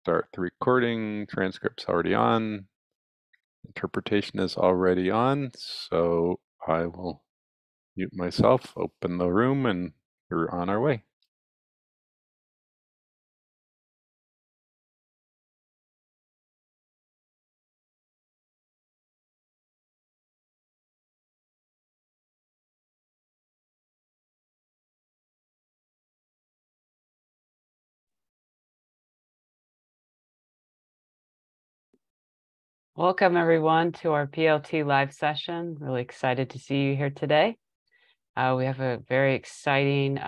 start the recording. Transcript's already on. Interpretation is already on, so I will mute myself, open the room, and we're on our way. Welcome everyone to our PLT live session. Really excited to see you here today. We have a very exciting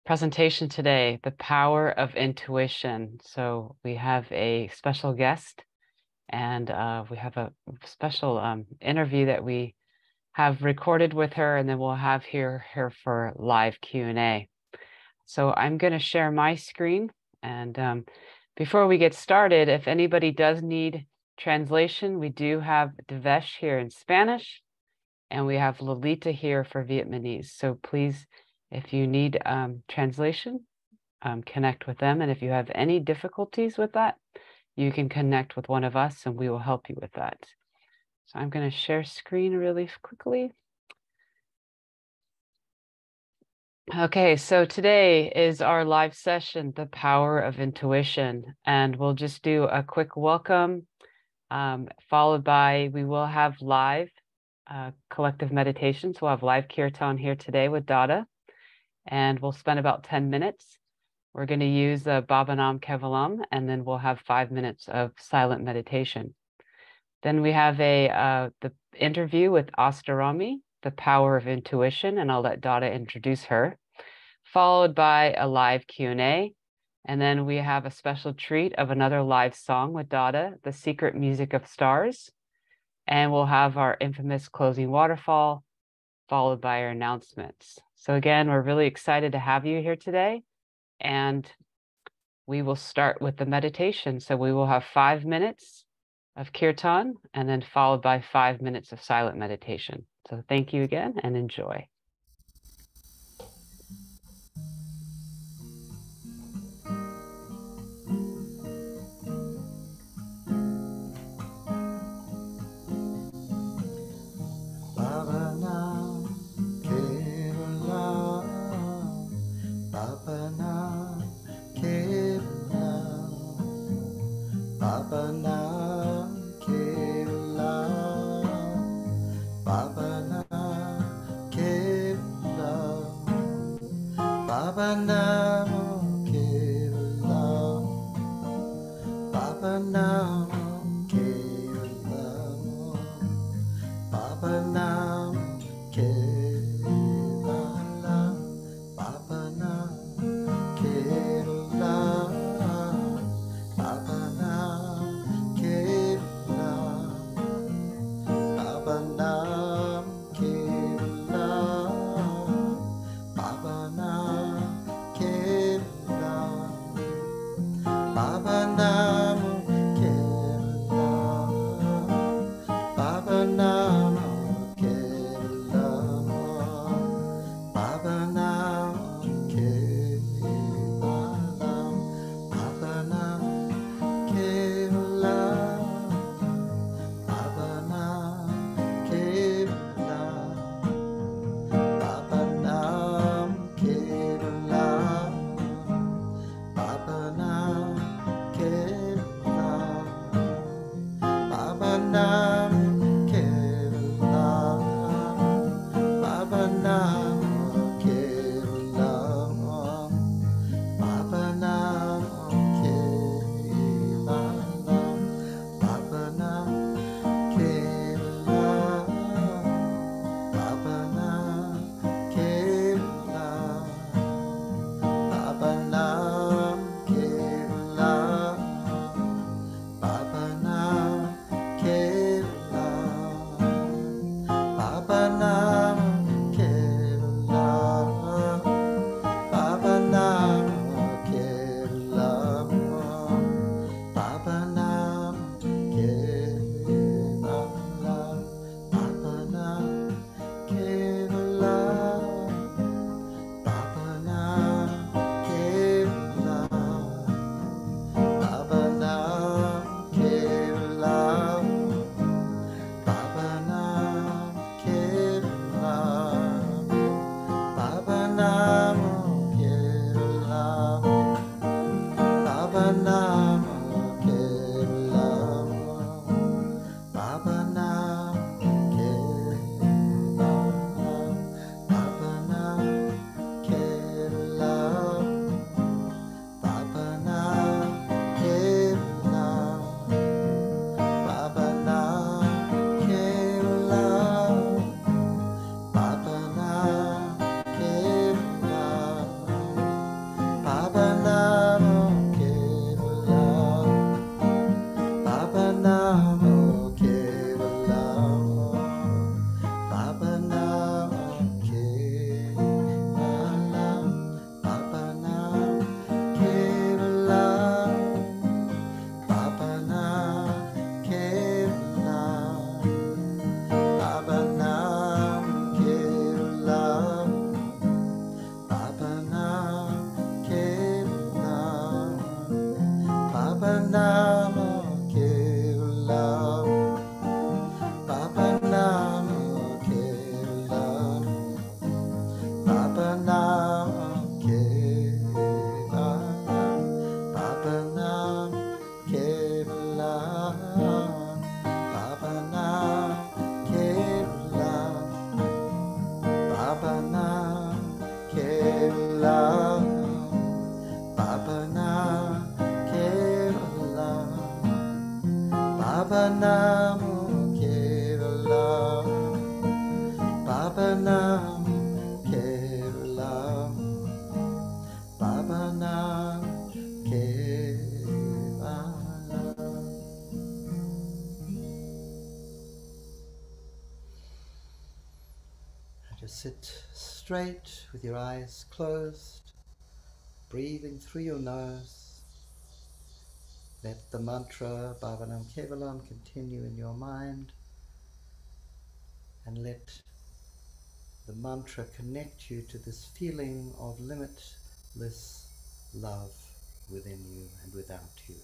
presentation today, the power of intuition. So we have a special guest and we have a special interview that we have recorded with her, and then we'll have her for live Q&A. So I'm going to share my screen, and before we get started, if anybody does need translation, we do have Devesh here in Spanish, and we have Lolita here for Vietnamese. So please, if you need translation, connect with them. And if you have any difficulties with that, you can connect with one of us and we will help you with that. So I'm going to share screen really quickly. Okay, so today is our live session, The Power of Intuition, and we'll just do a quick welcome, followed by, we will have live collective meditations. We'll have live kirtan here today with Dada, and we'll spend about 10 minutes. We're going to use Bhavanam Kevalam, and then we'll have 5 minutes of silent meditation. Then we have the interview with Asta Raami, The Power of Intuition, and I'll let Dada introduce her, followed by a live Q&A. And then we have a special treat of another live song with Dada, The Secret Music of Stars. And we'll have our infamous closing waterfall, followed by our announcements. So again, we're really excited to have you here today. And we will start with the meditation. So we will have 5 minutes of kirtan, and then followed by 5 minutes of silent meditation. So thank you again and enjoy. Baba Nam Kevalam, Baba Nam Kevalam, Baba Nam Kevalam, Baba Nam Kevalam. Just sit straight with your eyes closed, breathing through your nose. Let the mantra Bhavanam Kevalam continue in your mind, and let the mantra connect you to this feeling of limitless love within you and without you.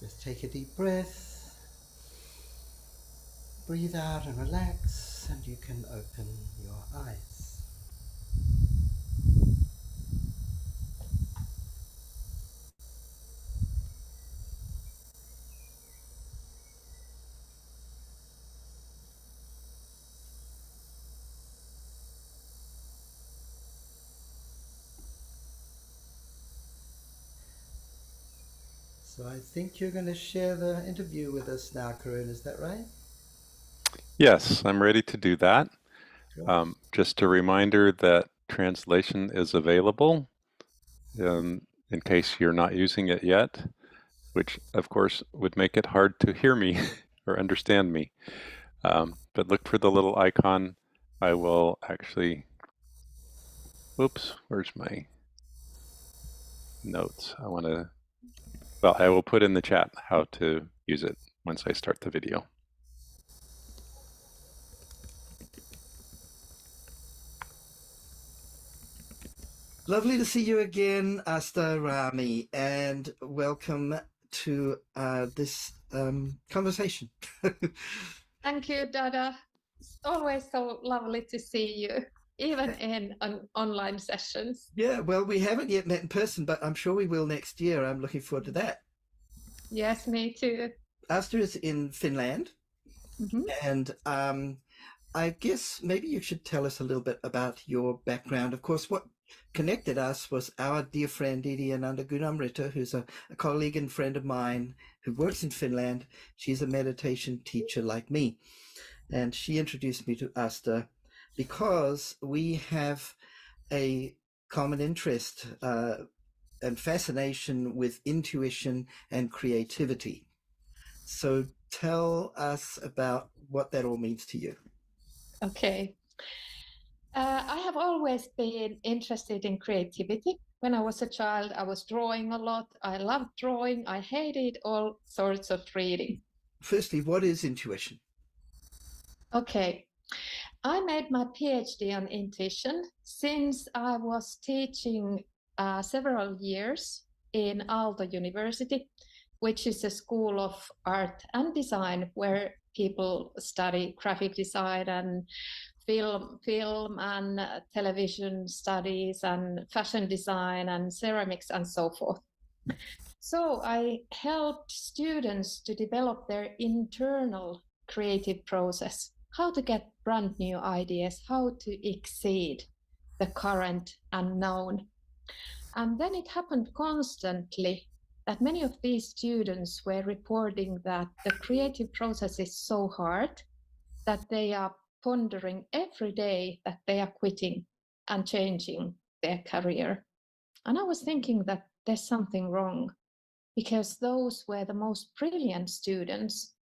Just take a deep breath, breathe out and relax, and you can open your eyes. So I think you're going to share the interview with us now, Karun, is that right? Yes, I'm ready to do that. Great. Just a reminder that translation is available in case you're not using it yet, which of course would make it hard to hear me or understand me. But look for the little icon. I will actually, whoops, where's my notes? I will put in the chat how to use it once I start the video. Lovely to see you again, Asta, Raami, and welcome to this conversation. Thank you, Dada. It's always so lovely to see you, even in online sessions. Yeah, well, we haven't yet met in person, but I'm sure we will next year. I'm looking forward to that. Yes, me too. Asta is in Finland, and I guess maybe you should tell us a little bit about your background. Of course, what connected us was our dear friend Didi Anandamarga, who's a colleague and friend of mine who works in Finland. She's a meditation teacher like me, and she introduced me to Asta because we have a common interest and fascination with intuition and creativity. So tell us about what that all means to you. Okay. I have always been interested in creativity. When I was a child, I was drawing a lot. I loved drawing. I hated all sorts of reading. Firstly, what is intuition? Okay. I made my PhD on intuition since I was teaching several years in Aalto University, which is a school of art and design where people study graphic design and film and television studies and fashion design and ceramics and so forth. So I helped students to develop their internal creative process, how to get brand new ideas, how to exceed the current unknown. And then it happened constantly that many of these students were reporting that the creative process is so hard that they are pondering every day that they are quitting and changing their career. And I was thinking that there's something wrong because those were the most brilliant students.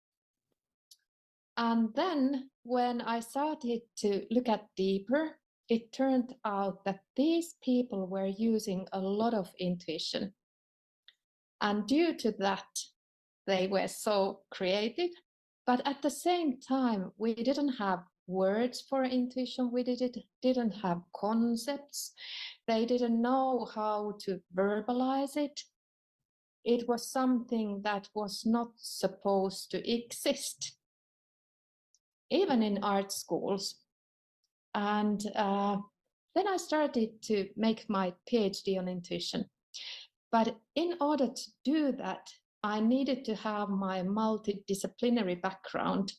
And then when I started to look at deeper, it turned out that these people were using a lot of intuition. And due to that, they were so creative. But at the same time, we didn't have words for intuition. We didn't have concepts. They didn't know how to verbalize it. It was something that was not supposed to exist, even in art schools. And then I started to make my PhD on intuition. But in order to do that, I needed to have my multidisciplinary background.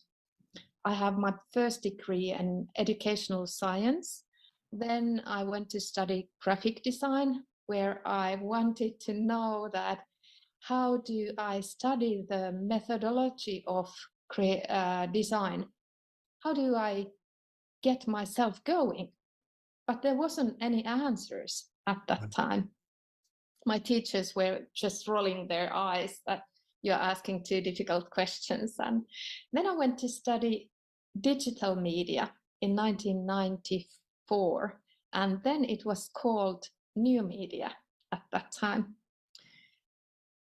I have my first degree in educational science. Then I went to study graphic design, where I wanted to know that how do I study the methodology of design? How do I get myself going? But there wasn't any answers at that time. My teachers were just rolling their eyes that you're asking too difficult questions. And then I went to study digital media in 1994. And then it was called new media at that time.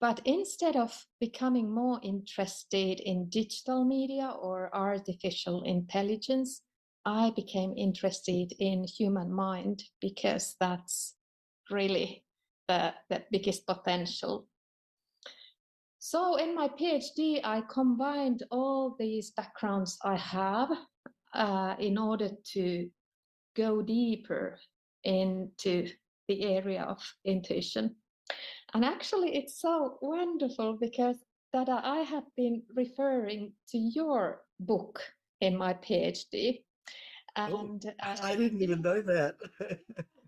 But instead of becoming more interested in digital media or artificial intelligence, I became interested in human mind because that's really the biggest potential. So in my PhD, I combined all these backgrounds I have in order to go deeper into the area of intuition. And actually, it's so wonderful because that I have been referring to your book in my PhD. And I didn't even know that.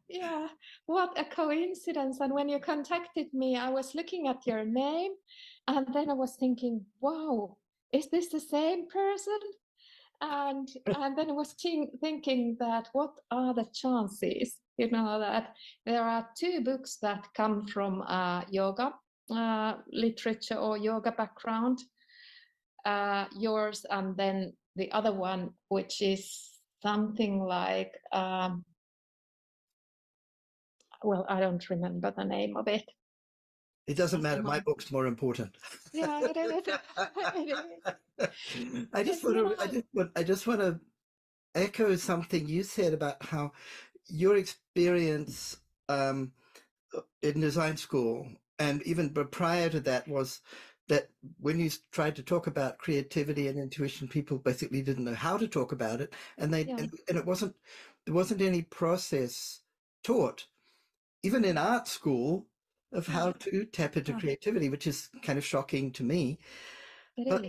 yeah, what a coincidence. And when you contacted me, I was looking at your name and then I was thinking, wow, is this the same person? And then I was thinking that what are the chances, that there are two books that come from yoga literature or yoga background, yours, and then the other one, which is something like, well, I don't remember the name of it. It doesn't matter. My book's more important. Yeah, it is. I just want to echo something you said about how your experience in design school, and even prior to that, was that when you tried to talk about creativity and intuition, people basically didn't know how to talk about it, and there wasn't any process taught, even in art school, of how to tap into creativity, which is kind of shocking to me. But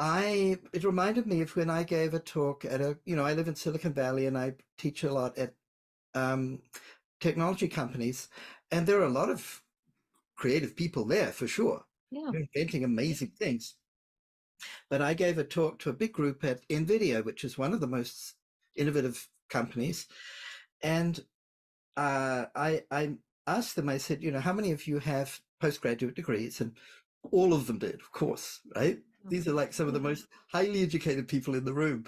it reminded me of when I gave a talk at I live in Silicon Valley and I teach a lot at technology companies, and there are a lot of creative people there for sure, inventing amazing things. But I gave a talk to a big group at NVIDIA, which is one of the most innovative companies, and I asked them, I said, how many of you have postgraduate degrees? And all of them did, of course, right? These are like some of the most highly educated people in the room.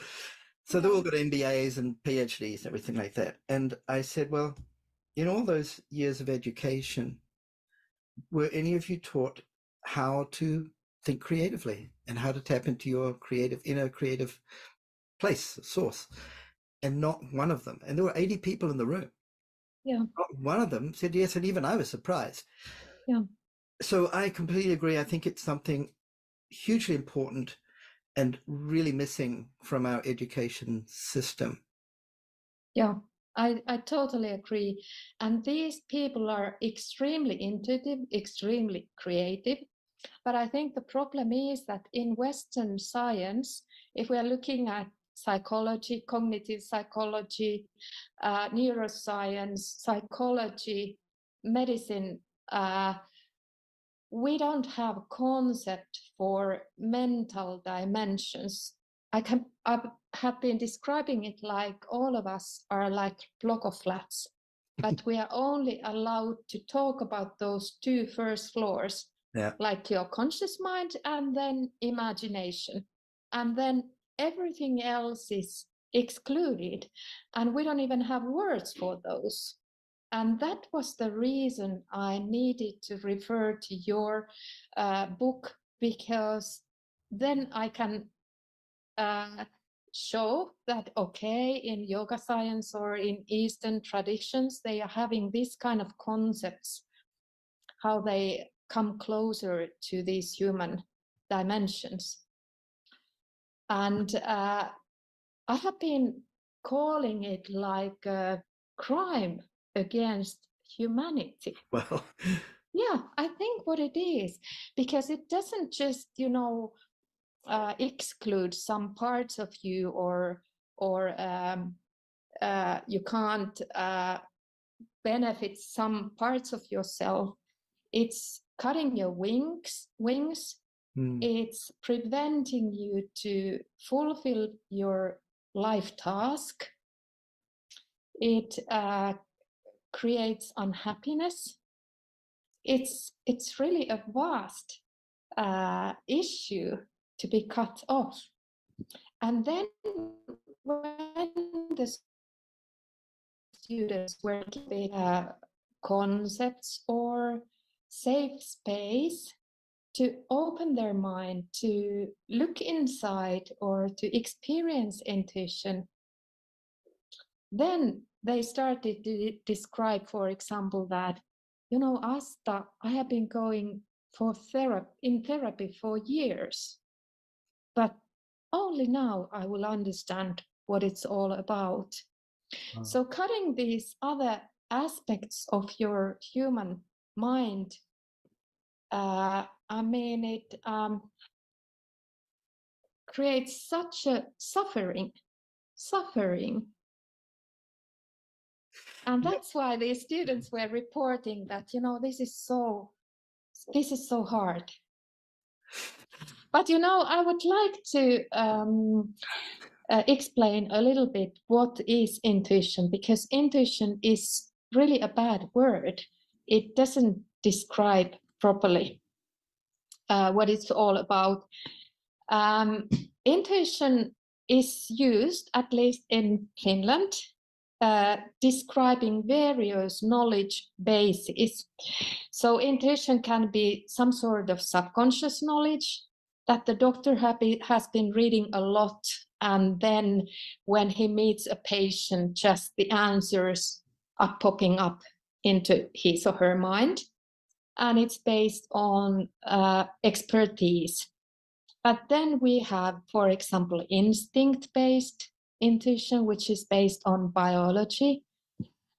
So they all got MBAs and PhDs and everything like that. And I said, well, in all those years of education, were any of you taught how to think creatively and how to tap into your inner creative place, source? And not one of them. And there were 80 people in the room. Yeah. One of them said yes, and even I was surprised. Yeah. So I completely agree. I think it's something hugely important and really missing from our education system. Yeah, I totally agree. And these people are extremely intuitive, extremely creative. But I think the problem is that in Western science, if we are looking at psychology, cognitive psychology, neuroscience, psychology, medicine, we don't have a concept for mental dimensions. I have been describing it like all of us are like block of flats, but we are only allowed to talk about those two first floors, like your conscious mind and then imagination. And then everything else is excluded, and we don't even have words for those. And that was the reason I needed to refer to your book, because then I can show that, okay, in yoga science or in Eastern traditions, they are having this kind of concepts, how they come closer to these human dimensions. And I have been calling it like a crime against humanity. Well, yeah, I think what it is, because it doesn't just, exclude some parts of you, or you can't benefit some parts of yourself. It's cutting your wings. It's preventing you to fulfill your life task. It creates unhappiness. It's really a vast issue to be cut off. And then when the students were given concepts or safe space to open their mind, to look inside or to experience intuition, then they started to describe, for example, that, Asta, I have been going in therapy for years, but only now I will understand what it's all about. Oh. So cutting these other aspects of your human mind, it creates such a suffering. And that's why the students were reporting that, this is so hard. But, I would like to explain a little bit what is intuition, because intuition is really a bad word. It doesn't describe properly what it's all about. Intuition is used, at least in Finland, describing various knowledge bases. So intuition can be some sort of subconscious knowledge that the doctor has been reading a lot, and then when he meets a patient, just the answers are popping up into his or her mind, and it's based on expertise. But then we have, for example, instinct-based intuition, which is based on biology.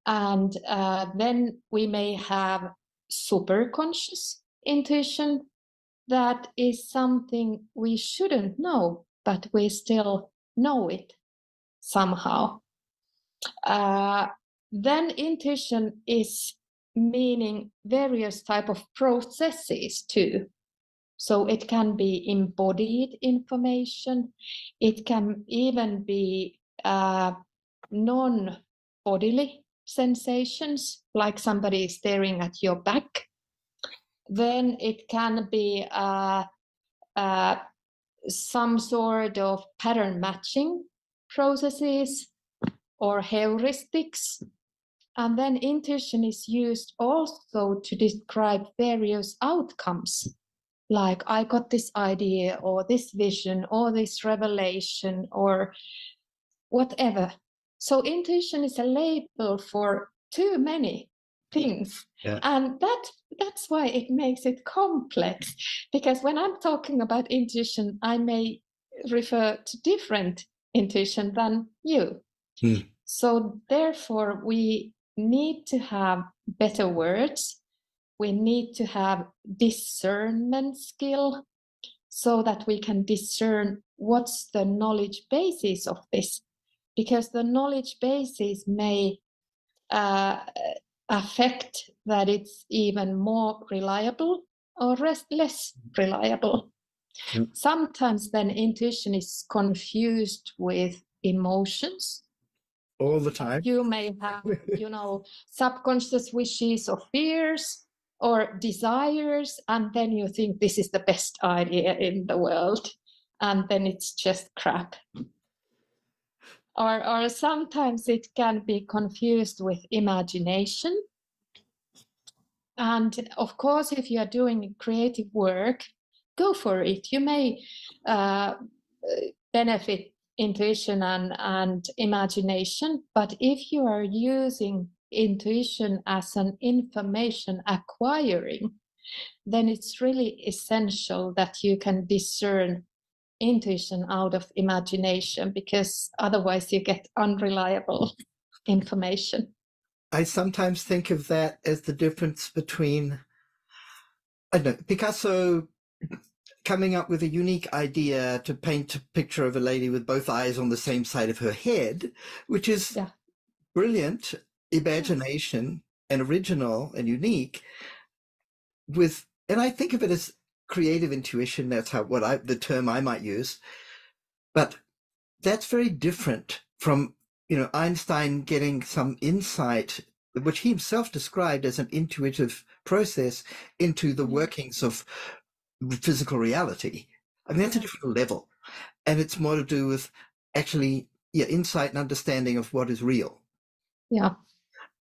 And then we may have superconscious intuition. That is something we shouldn't know, but we still know it somehow. Then intuition is meaning various type of processes too. So it can be embodied information. It can even be non-bodily sensations, like somebody staring at your back. Then it can be some sort of pattern matching processes or heuristics. And then intuition is used also to describe various outcomes, like I got this idea or this vision or this revelation or whatever. So intuition is a label for too many things. Yeah. And that's why it makes it complex, because when I'm talking about intuition, I may refer to different intuition than you. So therefore, we need to have better words. We need to have discernment skill so that we can discern what's the knowledge basis of this, because the knowledge basis may affect that it's even more reliable or less reliable. Sometimes then intuition is confused with emotions. All the time. You may have, subconscious wishes or fears or desires, and then you think this is the best idea in the world, and then it's just crap. Or sometimes it can be confused with imagination. And of course, if you are doing creative work, go for it. You may benefit intuition and imagination, but if you are using intuition as an information acquiring, then it's really essential that you can discern intuition out of imagination, because otherwise you get unreliable information. I sometimes think of that as the difference between, I don't know, Picasso coming up with a unique idea to paint a picture of a lady with both eyes on the same side of her head, which is brilliant imagination and original and unique. And I think of it as creative intuition. That's the term I might use. But that's very different from, Einstein getting some insight, which he himself described as an intuitive process, into the workings of physical reality. I mean, that's a different level. And it's more to do with actually, insight and understanding of what is real. Yeah.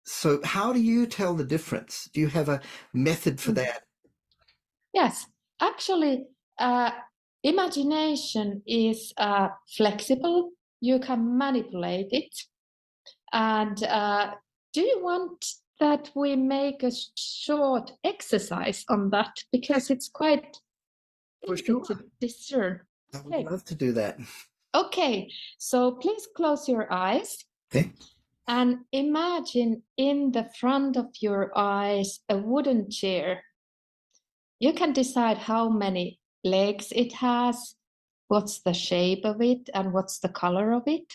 So how do you tell the difference? Do you have a method for that? Yes, actually, imagination is flexible. You can manipulate it. And do you want that we make a short exercise on that, because it's quite easy to discern. I would love to do that. Okay, so please close your eyes. Okay. And imagine in the front of your eyes a wooden chair. You can decide how many legs it has, what's the shape of it, and what's the color of it.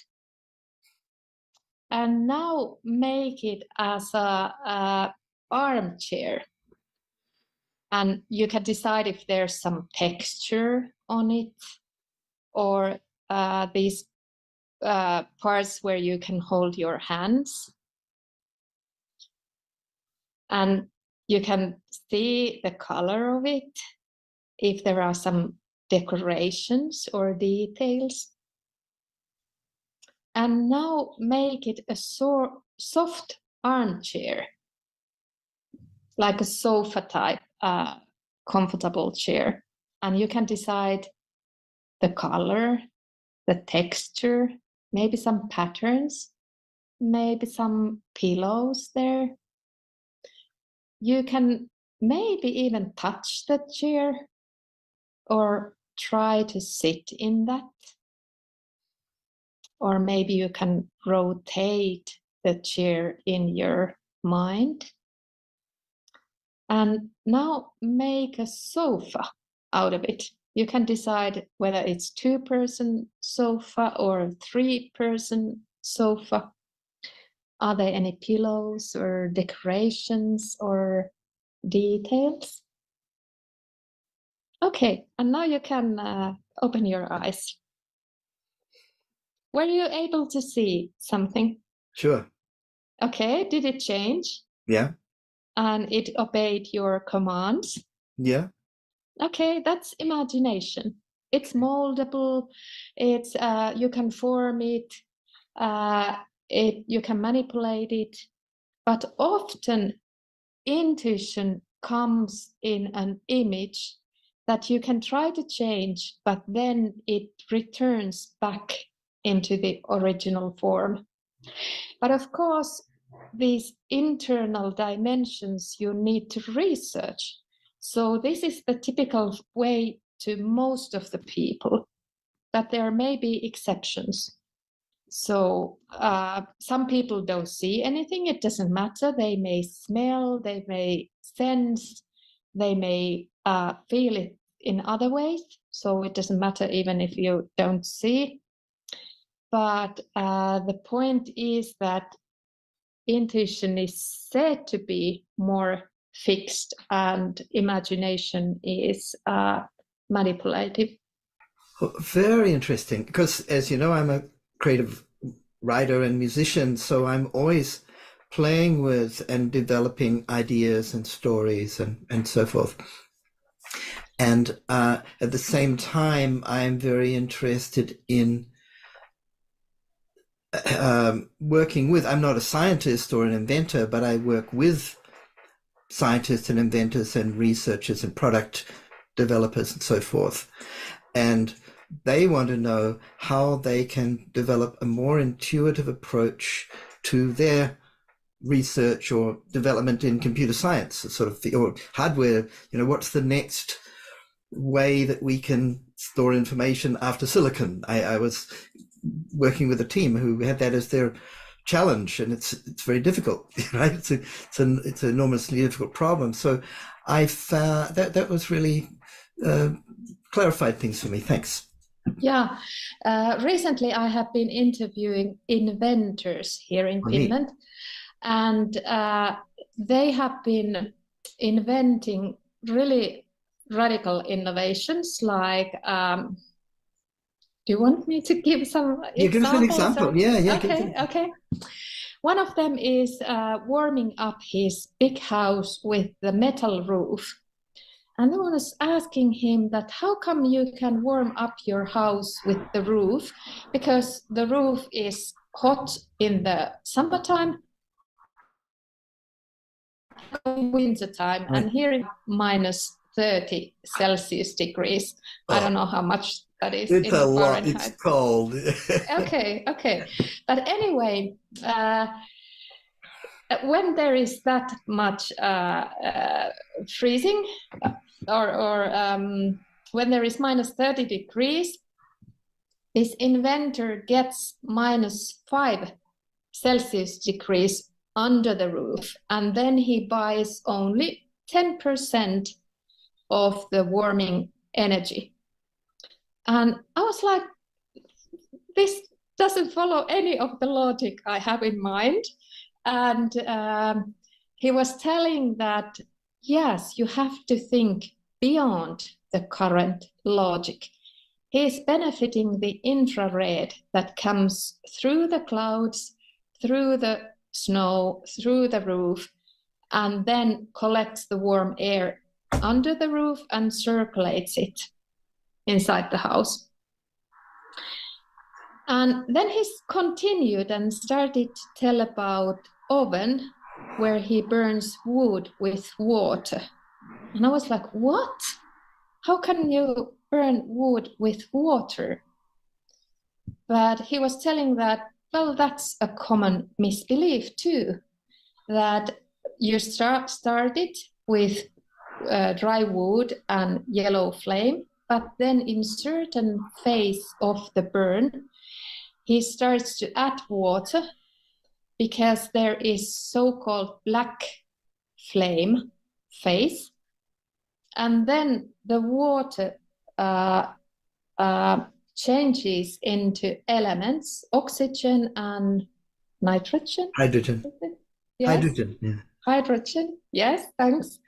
And now make it as a armchair. And you can decide if there's some texture on it, or these parts where you can hold your hands. And you can see the color of it, if there are some decorations or details. And now make it a soft armchair, like a sofa type, comfortable chair. And you can decide the color, the texture, maybe some patterns, maybe some pillows there. You can maybe even touch the chair or try to sit in that. Or maybe you can rotate the chair in your mind. And now make a sofa out of it. You can decide whether it's 2-person sofa or 3-person sofa. Are there any pillows or decorations or details? Okay, and now you can open your eyes. Were you able to see something? Sure. Okay, did it change? Yeah. And it obeyed your commands? Yeah. Okay, that's imagination. It's moldable. It's you can form it. You can manipulate it. But often intuition comes in an image that you can try to change, but then it returns back into the original form. But of course, these internal dimensions you need to research. So this is the typical way to most of the people, but there may be exceptions. So some people don't see anything. It doesn't matter. They may smell, they may sense, they may feel it in other ways. So it doesn't matter even if you don't see. But the point is that intuition is said to be more fixed and imagination is manipulative. Very interesting, because as you know, I'm a creative writer and musician, so I'm always playing with and developing ideas and stories and so forth. And at the same time, I'm very interested in working with, I'm not a scientist or an inventor, but I work with scientists and inventors and researchers and product developers and so forth. And they want to know how they can develop a more intuitive approach to their research or development in computer science, sort of, or hardware. You know, what's the next way that we can store information after silicon? I was working with a team who had that as their challenge, and it's very difficult, right? It's an enormously difficult problem. So I found that was really clarified things for me. Thanks. Yeah, recently I have been interviewing inventors here in Finland, and they have been inventing really radical innovations like do you want me to give some examples? Give us an example. Yeah. Okay. One of them is warming up his big house with the metal roof. And I was asking him that how come you can warm up your house with the roof? Because the roof is hot in the summertime, in winter time, and here in minus 30 Celsius degrees. I don't know how much that is. It's in a lot. Fahrenheit. It's cold. Okay. But anyway, when there is that much freezing, or when there is minus 30 degrees, this inventor gets -5 Celsius degrees under the roof, and then he buys only 10% of the warming energy. And I was like, this doesn't follow any of the logic I have in mind. And he was telling that, yes, you have to think beyond the current logic. He is benefiting the infrared that comes through the clouds, through the snow, through the roof, and then collects the warm air under the roof and circulates it inside the house. And then he continued and started to tell about oven where he burns wood with water. And I was like, what? How can you burn wood with water? But he was telling that, well, that's a common misbelief too, that you started with dry wood and yellow flame, but then in certain phase of the burn, he starts to add water because there is so-called black flame phase. And then the water changes into elements, oxygen and nitrogen. Hydrogen. Yes. Hydrogen, yeah. Hydrogen, yes, thanks.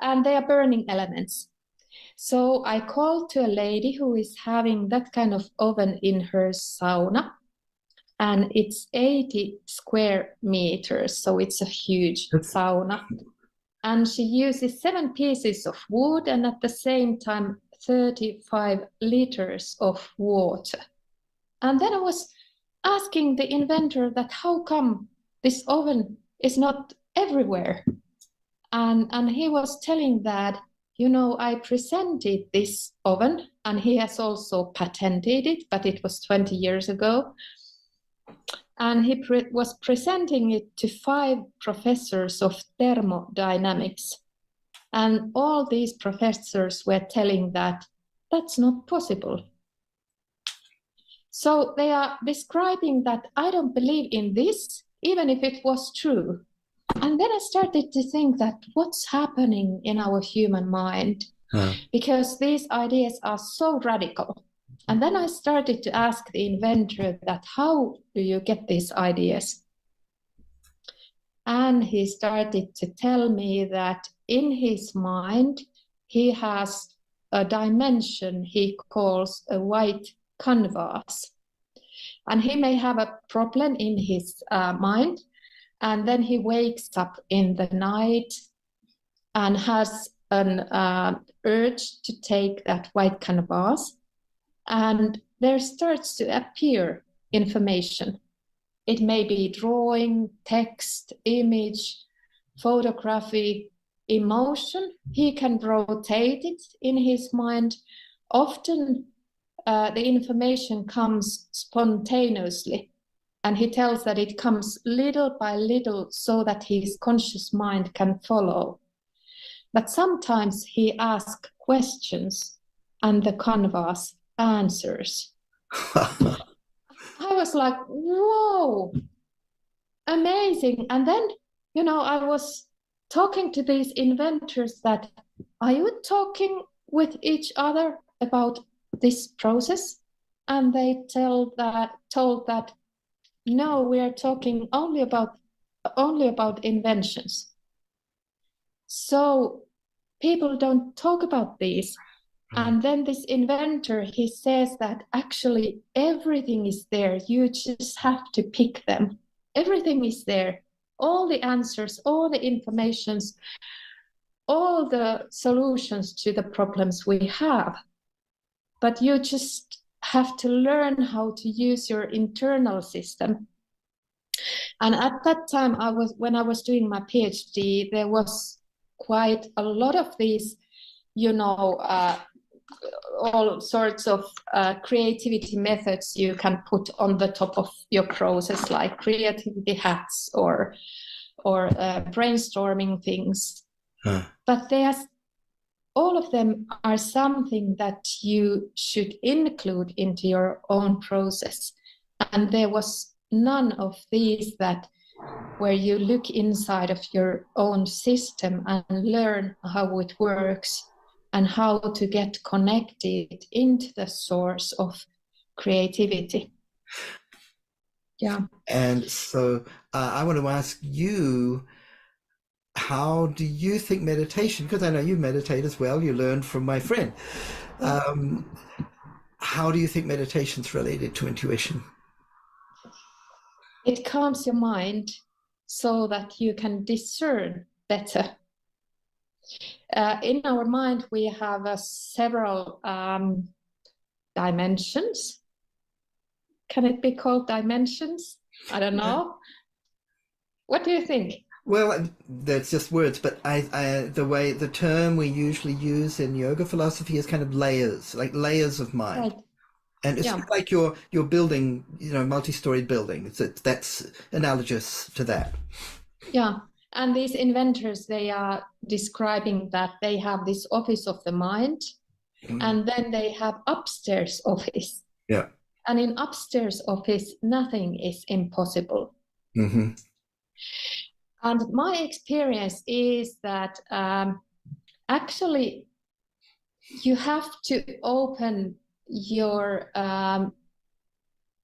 And they are burning elements. So I called to a lady who is having that kind of oven in her sauna, and it's 80 square meters, so it's a huge sauna. And she uses 7 pieces of wood and at the same time 35 liters of water. And then I was asking the inventor that how come this oven is not everywhere? And he was telling that, you know, I presented this oven, and he has also patented it, but it was 20 years ago. And he was presenting it to 5 professors of thermodynamics. And all these professors were telling that that's not possible. So they are describing that I don't believe in this, even if it was true. And then I started to think that what's happening in our human mind, because these ideas are so radical. And then I started to ask the inventor that how do you get these ideas? And he started to tell me that in his mind, he has a dimension he calls a white canvas. And he may have a problem in his mind, and then he wakes up in the night and has an urge to take that white canvas, and there starts to appear information. It may be drawing, text, image, photography, emotion. He can rotate it in his mind. Often the information comes spontaneously, and he tells that it comes little by little so that his conscious mind can follow. But sometimes he asks questions and the canvas answers. I was like, whoa, amazing. And then, you know, I was talking to these inventors that, are you talking with each other about this process? And they told that, no, we are talking only about inventions. So people don't talk about these. And then this inventor, he says that actually everything is there. You just have to pick them. Everything is there. All the answers, all the informations, all the solutions to the problems we have. But you just have to learn how to use your internal system. And at that time, when I was doing my PhD, there was quite a lot of these, you know, all sorts of creativity methods you can put on the top of your process, like creativity hats or or brainstorming things. Huh. But all of them are something that you should include into your own process. And there was none of these that where you look inside of your own system and learn how it works and how to get connected into the source of creativity. Yeah. And so I want to ask you, how do you think meditation, because I know you meditate as well, you learned from my friend. How do you think meditation's related to intuition? It calms your mind so that you can discern better. In our mind, we have several dimensions. Can it be called dimensions? I don't know. What do you think? Well, that's just words, but the term we usually use in yoga philosophy is kind of layers, like layers of mind. Right. And it's like you're building, multi-storied building. That's analogous to that. Yeah. And these inventors, they are describing that they have this office of the mind, and then they have upstairs office. Yeah. And in upstairs office, nothing is impossible. Mm-hmm. And my experience is that actually you have to open your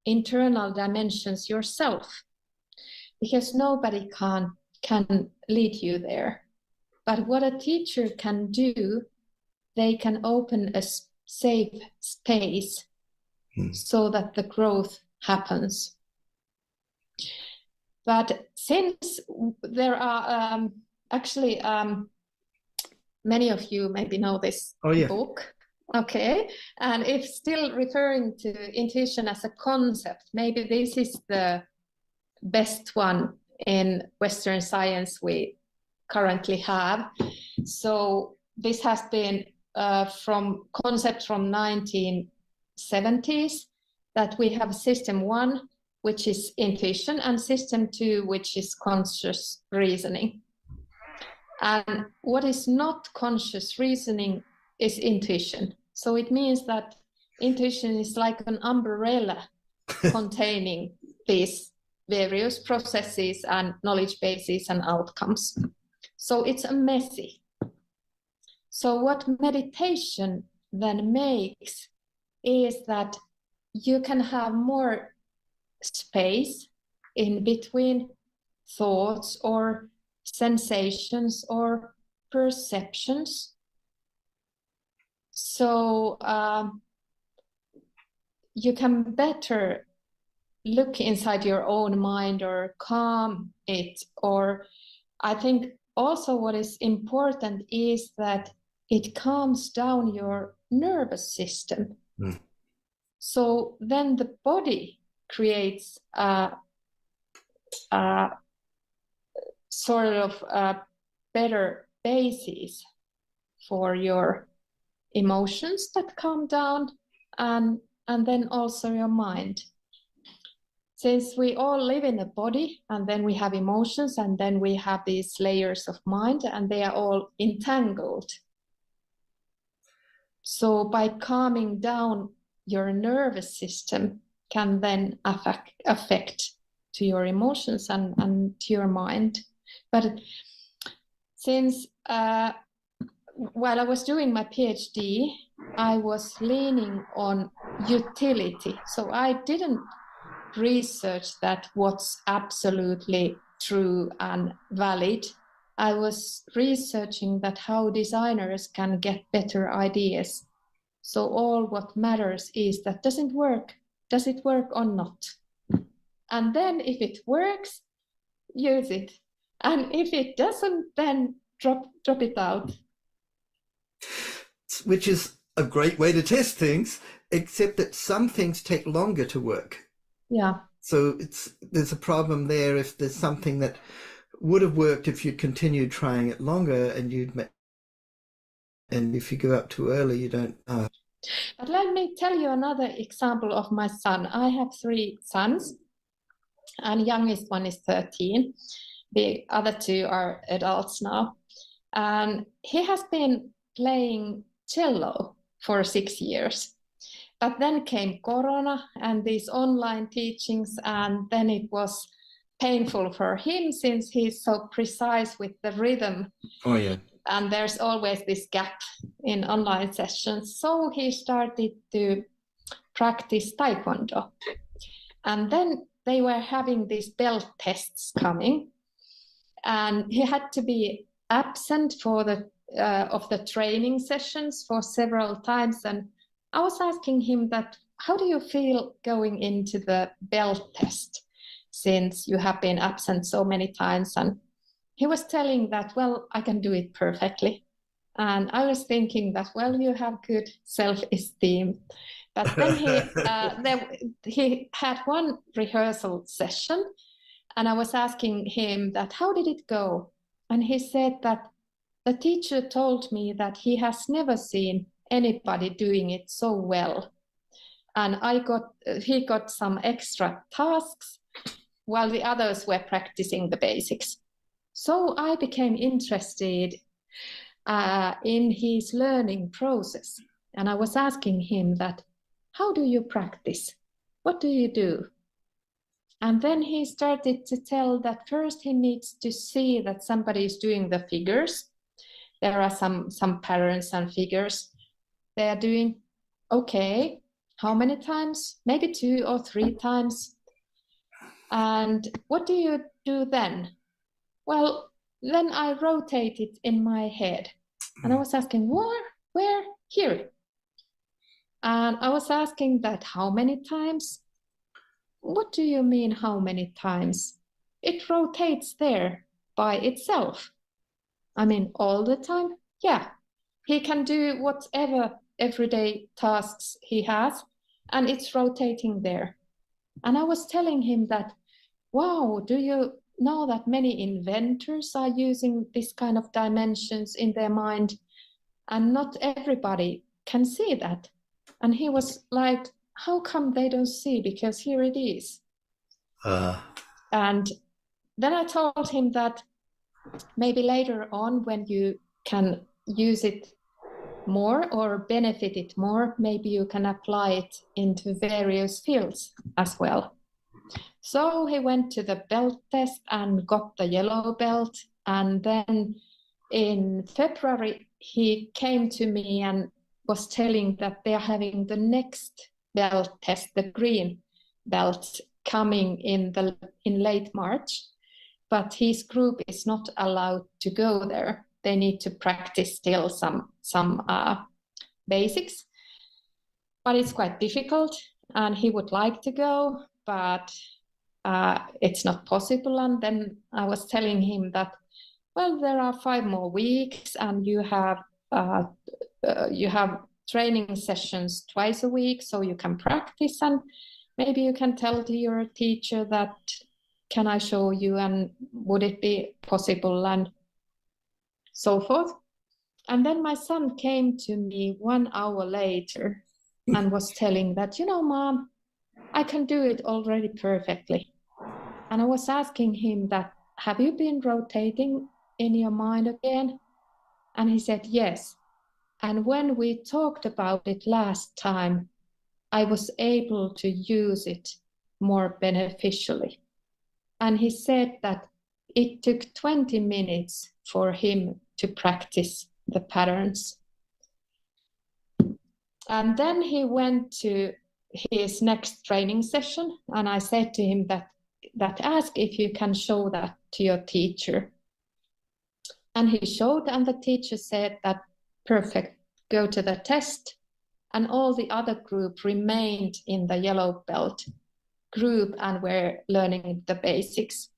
internal dimensions yourself, because nobody can lead you there. But what a teacher can do, they can open a safe space so that the growth happens. But since there are actually many of you maybe know this book, okay, and if still referring to intuition as a concept, maybe this is the best one in Western science we currently have. So this has been from concept from 1970s, that we have system 1, which is intuition, and system 2, which is conscious reasoning. And what is not conscious reasoning is intuition. So it means that intuition is like an umbrella containing these various processes and knowledge bases and outcomes. So it's a messy. So what meditation then makes is that you can have more space in between thoughts or sensations or perceptions. So you can better look inside your own mind or calm it. Or I think also what is important is that it calms down your nervous system. So then the body creates a sort of a better basis for your emotions that calm down, and then also your mind. Since we all live in a body, and then we have emotions, and then we have these layers of mind, and they are all entangled. So by calming down your nervous system can then affect to your emotions and to your mind. But since while I was doing my PhD, I was leaning on utility. So I didn't research that what's absolutely true and valid. I was researching that how designers can get better ideas. So all what matters is that does it work or not? And then if it works, use it. And if it doesn't, then drop it out. Which is a great way to test things, except that some things take longer to work. Yeah. So there's a problem there if there's something that would have worked if you'd continued trying it longer, and if you go up too early, you don't. But let me tell you another example of my son. I have 3 sons, and youngest one is 13. The other two are adults now. And he has been playing cello for 6 years. But then came Corona and these online teachings, and then it was painful for him since he's so precise with the rhythm. Oh, yeah. And there's always this gap in online sessions. So he started to practice Taekwondo. And then they were having these belt tests coming. And he had to be absent for of the training sessions for several times. And I was asking him that, how do you feel going into the belt test since you have been absent so many times? And he was telling that, well, I can do it perfectly. And I was thinking that, well, you have good self-esteem. But then he had one rehearsal session, and I was asking him that, how did it go? And he said that the teacher told me that he has never seen anybody doing it so well. And he got some extra tasks while the others were practicing the basics. So I became interested in his learning process. And I was asking him that, how do you practice? What do you do? And then he started to tell that first he needs to see that somebody is doing the figures. There are some patterns and figures they are doing. Okay, how many times? Maybe 2 or 3 times. And what do you do then? Well, then I rotate it in my head. And I was asking, where? Here. And I was asking that, how many times? What do you mean, how many times? It rotates there by itself. I mean, all the time? Yeah. He can do whatever everyday tasks he has, and it's rotating there. And I was telling him that, wow, do you know that many inventors are using this kind of dimensions in their mind? And not everybody can see that. And he was like, how come they don't see? Because here it is. And then I told him that maybe later on, when you can use it more or benefit it more, maybe you can apply it into various fields as well. So he went to the belt test and got the yellow belt. And then in February, he came to me and was telling that they're having the next belt test, the green belt, coming in late March. But his group is not allowed to go there. They need to practice still some basics. But it's quite difficult, and he would like to go, but it's not possible. And then I was telling him that, well, there are 5 more weeks, and you have training sessions twice a week, so you can practice, and maybe you can tell to your teacher that, can I show you, and would it be possible, and so forth. And then my son came to me 1 hour later and was telling that, Mom, I can do it already perfectly. And I was asking him that, have you been rotating in your mind again? And he said, yes. And when we talked about it last time, I was able to use it more beneficially. And he said that it took 20 minutes for him to practice the patterns. And then he went to his next training session, and I said to him that ask if you can show that to your teacher. And he showed, and the teacher said that, perfect, go to the test. And all the other group remained in the yellow belt group and were learning the basics.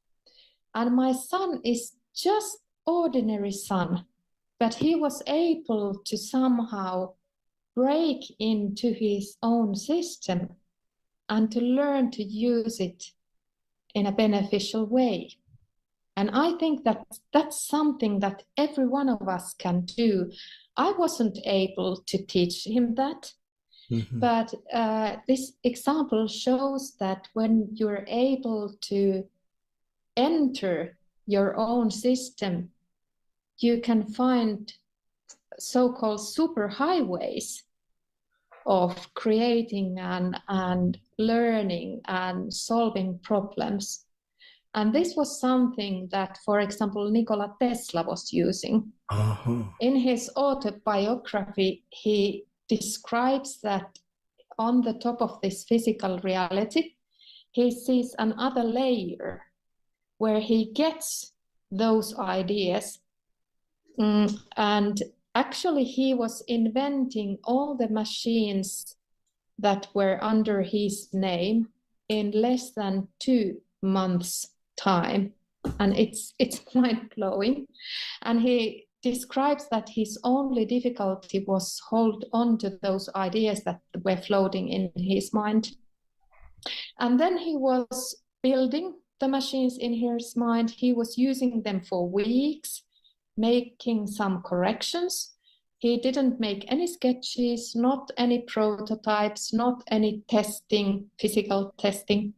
And my son is just ordinary son, but he was able to somehow break into his own system and to learn to use it in a beneficial way. And I think that that's something that every one of us can do. I wasn't able to teach him that, but this example shows that when you're able to enter your own system, you can find so-called superhighways of creating and learning and solving problems. And this was something that, for example, Nikola Tesla was using. In his autobiography, he describes that on the top of this physical reality, he sees another layer where he gets those ideas. And actually, he was inventing all the machines that were under his name in less than 2 months' time. And it's mind-blowing. And he describes that his only difficulty was hold on to those ideas that were floating in his mind. And then he was building the machines in his mind. He was using them for weeks, making some corrections. He didn't make any sketches, not any prototypes, not any testing, physical testing.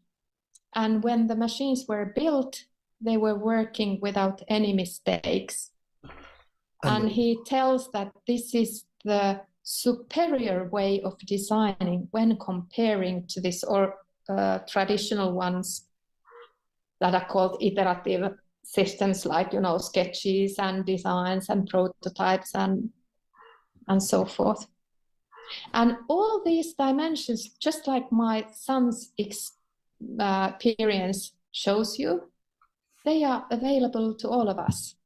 And when the machines were built, they were working without any mistakes. And he tells that this is the superior way of designing when comparing to this traditional ones that are called iterative systems, like, you know, sketches and designs and prototypes and so forth. And all these dimensions, just like my son's experience shows you, they are available to all of us.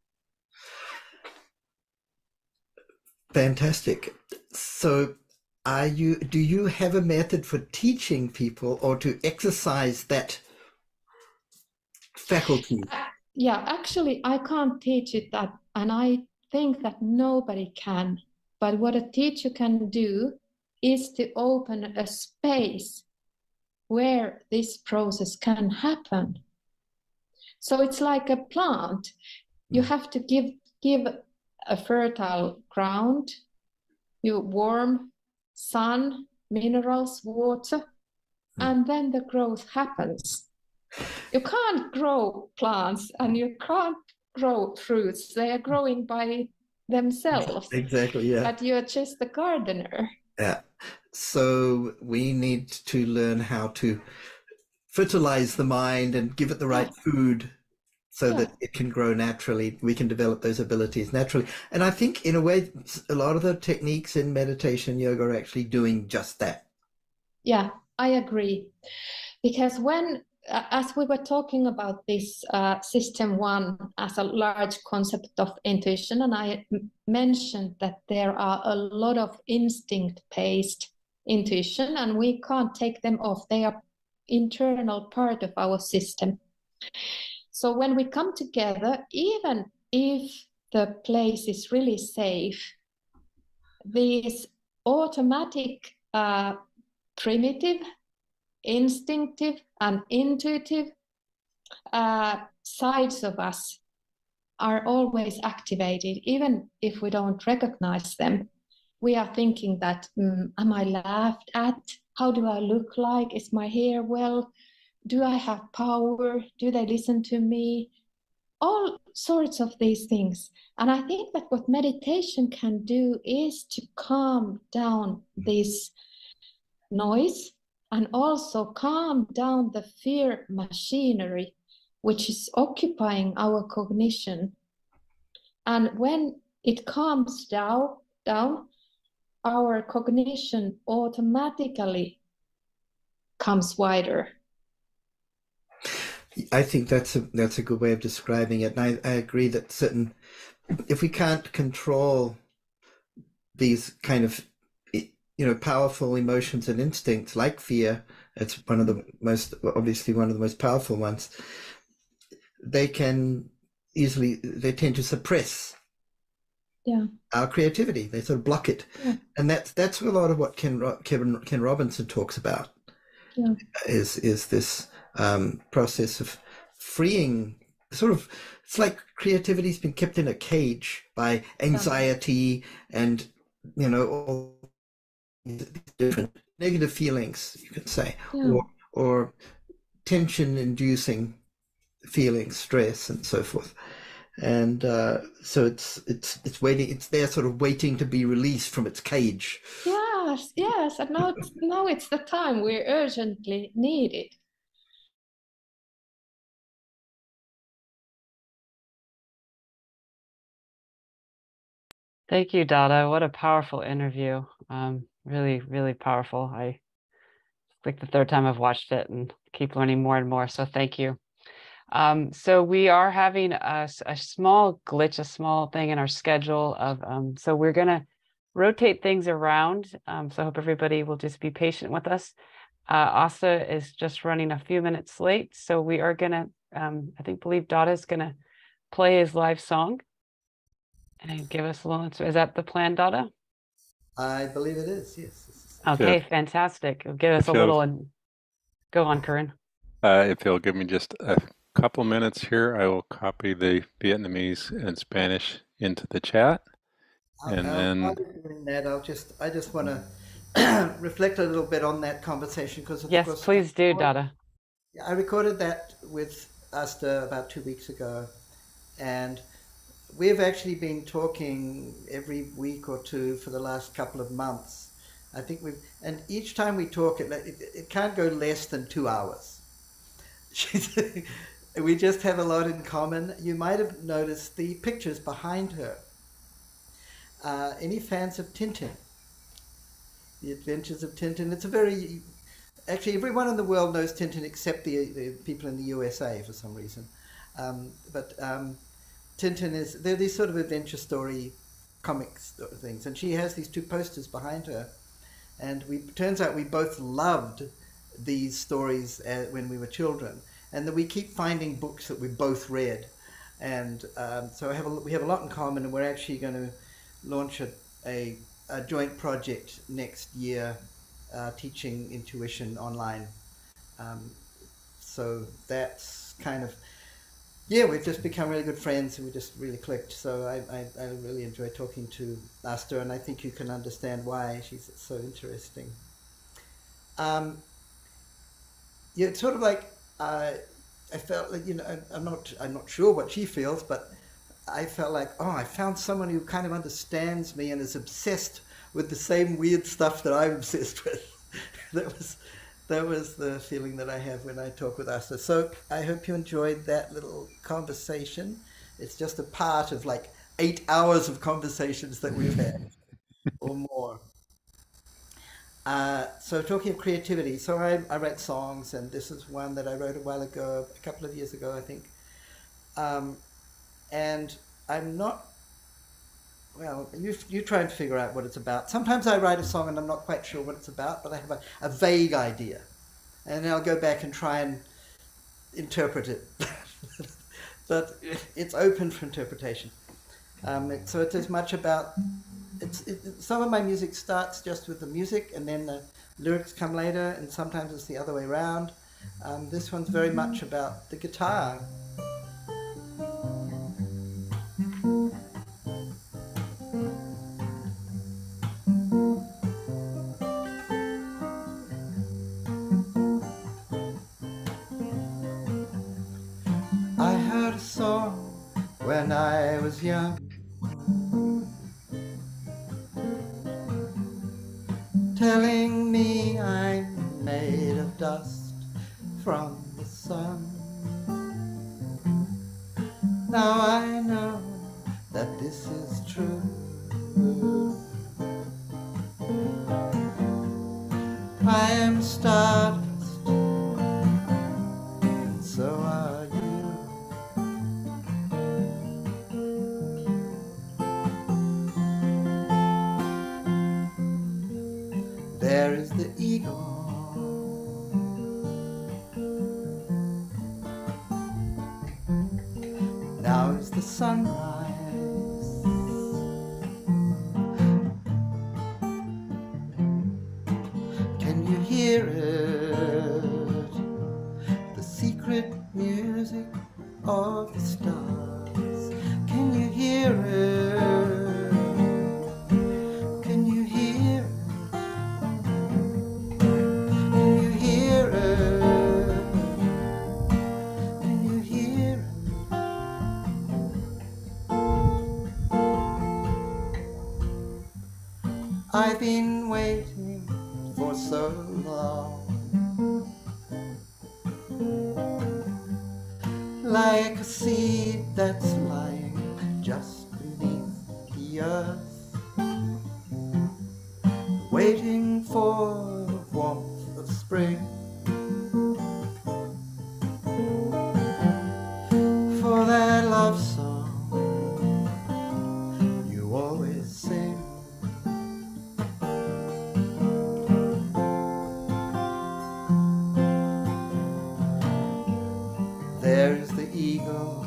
Fantastic. So do you have a method for teaching people or to exercise that faculty? Yeah, actually, I can't teach it that, and I think that nobody can. But what a teacher can do is to open a space where this process can happen. So it's like a plant. You have to give a fertile ground, you warm, sun, minerals, water, and then the growth happens. You can't grow plants and you can't grow fruits. They are growing by themselves. Exactly, yeah. But you're just the gardener. Yeah. So we need to learn how to fertilize the mind and give it the right food so that it can grow naturally. We can develop those abilities naturally. And I think in a way, a lot of the techniques in meditation yoga are actually doing just that. Yeah, I agree. Because when, as we were talking about this system 1 as a large concept of intuition, and I mentioned that there are a lot of instinct-based intuition, and we can't take them off. They are internal part of our system. So when we come together, even if the place is really safe, these automatic, primitive, instinctive, and intuitive sides of us are always activated, even if we don't recognize them. We are thinking that, am I laughed at? How do I look like? Is my hair well? Do I have power? Do they listen to me? All sorts of these things. And I think that what meditation can do is to calm down this noise and also calm down the fear machinery, which is occupying our cognition. And when it calms down, our cognition automatically comes wider. I think that's a good way of describing it. And I agree that if we can't control these kind of, powerful emotions and instincts like fear, it's obviously one of the most powerful ones, they tend to suppress our creativity. They sort of block it. Yeah. And that's a lot of what Ken Robinson talks about. Yeah. Is this process of freeing, it's like creativity's been kept in a cage by anxiety and, all different negative feelings, you could say, or tension-inducing feeling stress and so forth. And so it's waiting. It's there, sort of waiting to be released from its cage. Yes, yes, and now it's the time we urgently need it. Thank you, Dada. What a powerful interview. Really, really powerful. It's like the third time I've watched it and keep learning more and more. So thank you. So we are having a small glitch, a small thing in our schedule of, so we're going to rotate things around. So I hope everybody will just be patient with us. Asta is just running a few minutes late. So we are going to, believe Dada is going to play his live song and give us a little, is that the plan, Dada? I believe it is, yes. Okay, fantastic. It'll give us a little, and go on, Corinne. If you'll give me just a couple minutes here, I will copy the Vietnamese and Spanish into the chat. And then while you're doing that, I just want to reflect a little bit on that conversation, because of yes, course, please do, Dada. I recorded that with Asta about 2 weeks ago, and we've actually been talking every week or two for the last couple of months. I think and each time we talk, it can't go less than 2 hours. We just have a lot in common. You might have noticed the pictures behind her. Any fans of Tintin? The Adventures of Tintin. It's actually, everyone in the world knows Tintin except the people in the USA for some reason. But Tintin they're these sort of adventure story comics things, and she has these 2 posters behind her, and turns out we both loved these stories when we were children, and that we keep finding books that we both read, and so we have a lot in common, and we're actually going to launch a joint project next year, teaching intuition online. So that's kind of, we've just become really good friends, and we just really clicked. So I really enjoy talking to Asta, and I think you can understand why she's so interesting. It's sort of like, I felt like, I'm not sure what she feels, but I felt like, I found someone who kind of understands me and is obsessed with the same weird stuff that I'm obsessed with. That was the feeling that I have when I talk with Asta. So I hope you enjoyed that little conversation. It's just a part of like 8 hours of conversations that we've had or more. So talking of creativity, so I write songs, and this is one that I wrote a while ago, a couple of years ago, I think. And I'm not, well, you try and figure out what it's about. Sometimes I write a song and I'm not quite sure what it's about, but I have a vague idea. And then I'll go back and try and interpret it. But it's open for interpretation. So it's as much about, some of my music starts just with the music, and then the lyrics come later, and sometimes it's the other way around. This one's very much about the guitar. I heard a song when I was young, telling me I'm made of dust from the sun. Now I know that this is true. I am stardust, and so are you. There is the eagle, now is the sunrise. Can you hear it? The secret music of the stars. Can you hear it? Can you hear it? Can you hear it? Can you hear for so long. Like a seed that's lying just beneath the earth, waiting for the warmth of spring, for that love song you always sing. There's the eagle,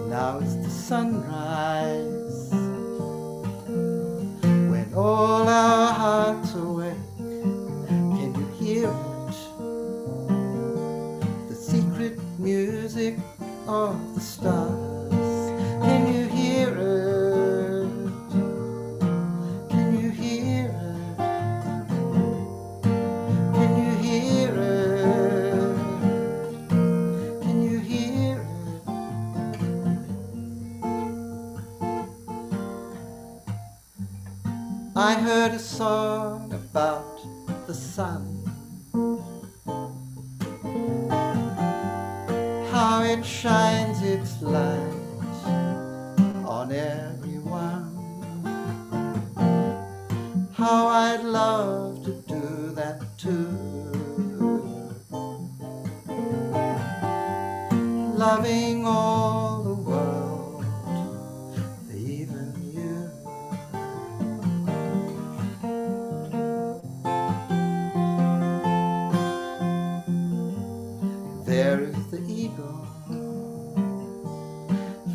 now it's the sunrise, when all our hearts awake. Can you hear it? The secret music of the stars. Can you hear it? Can you hear it? Can you hear it? Can you hear it? I heard a song about the sun, how it shines its light on everyone, how I'd love to do that too, loving all the world, even you. There is the eagle,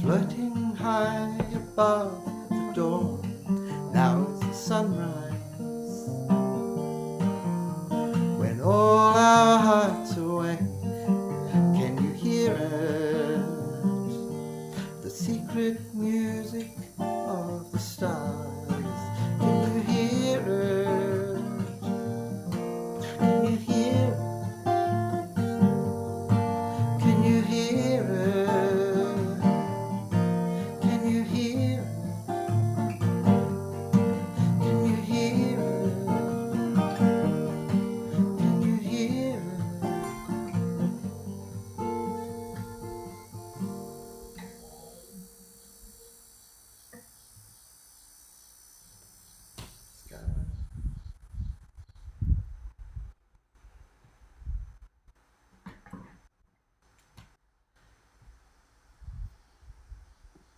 floating high above the dawn. Now it's the sunrise, when all our hearts awake. Can you hear it? The secret music of the stars. Can you hear it? Can you hear it? Can you hear it? Can you hear it? Can you hear it? Can you hear it?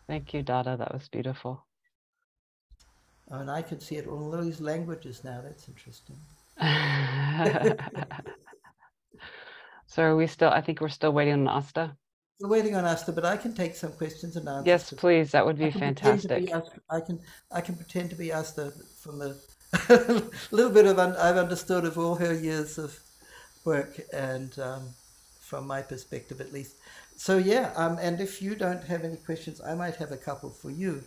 Thank you, Dada. That was beautiful. Oh, and I can see it all these languages now. That's interesting. So are we still, I think we're still waiting on Asta. We're waiting on Asta, but I can take some questions and answers. Yes, please. That would be I can pretend to fantastic. be Asta. I can pretend to be Asta from the little bit of I've understood of all her years of work, and from my perspective at least. So yeah, and if you don't have any questions, I might have a couple for you.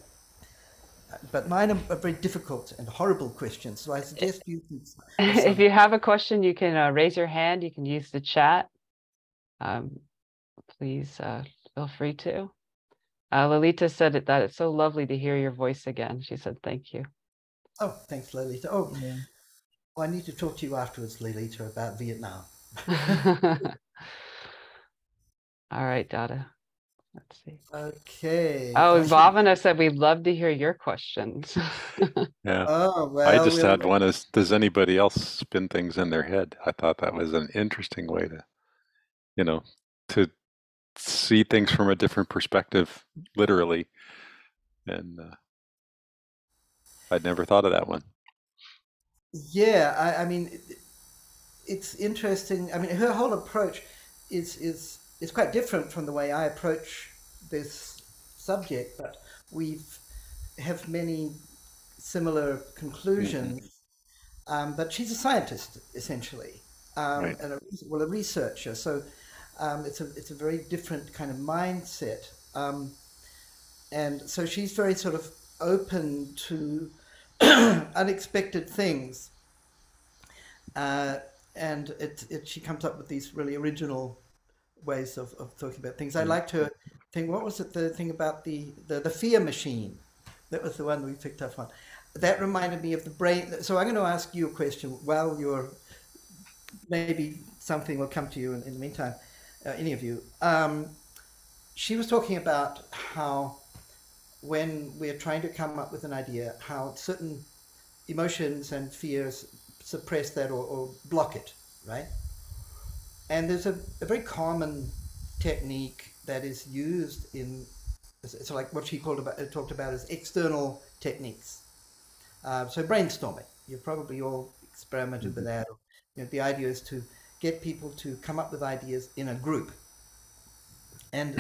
But mine are very difficult and horrible questions, so I suggest you think of some. If you have a question, you can raise your hand. You can use the chat. Please feel free to. Lolita said that it's so lovely to hear your voice again. She said, thank you. Oh, thanks, Lolita. Oh, yeah. Well, I need to talk to you afterwards, Lolita, about Vietnam. All right, Dada. Let's see. Okay. Oh, Bhavana said we'd love to hear your questions. Yeah. Oh, well, I just had one as, does anybody else spin things in their head? I thought that was an interesting way to, to see things from a different perspective, literally. And I'd never thought of that one. Yeah, I mean, it's interesting. I mean, her whole approach is quite different from the way I approach this subject, but we have many similar conclusions. But she's a scientist essentially, Right. and a researcher. So it's a very different kind of mindset, and so she's very sort of open to unexpected things. And she comes up with these really original ways of talking about things. I liked her thing. What was it? The thing about the fear machine. That was the one we picked up on. That reminded me of the brain. So I'm going to ask you a question while you're, maybe something will come to you in the meantime, any of you. She was talking about how when we're trying to come up with an idea, how certain emotions and fears suppress that or block it, right? And there's a very common technique that is used in, so like what she talked about as external techniques. So brainstorming, you've probably all experimented with that. The idea is to get people to come up with ideas in a group. And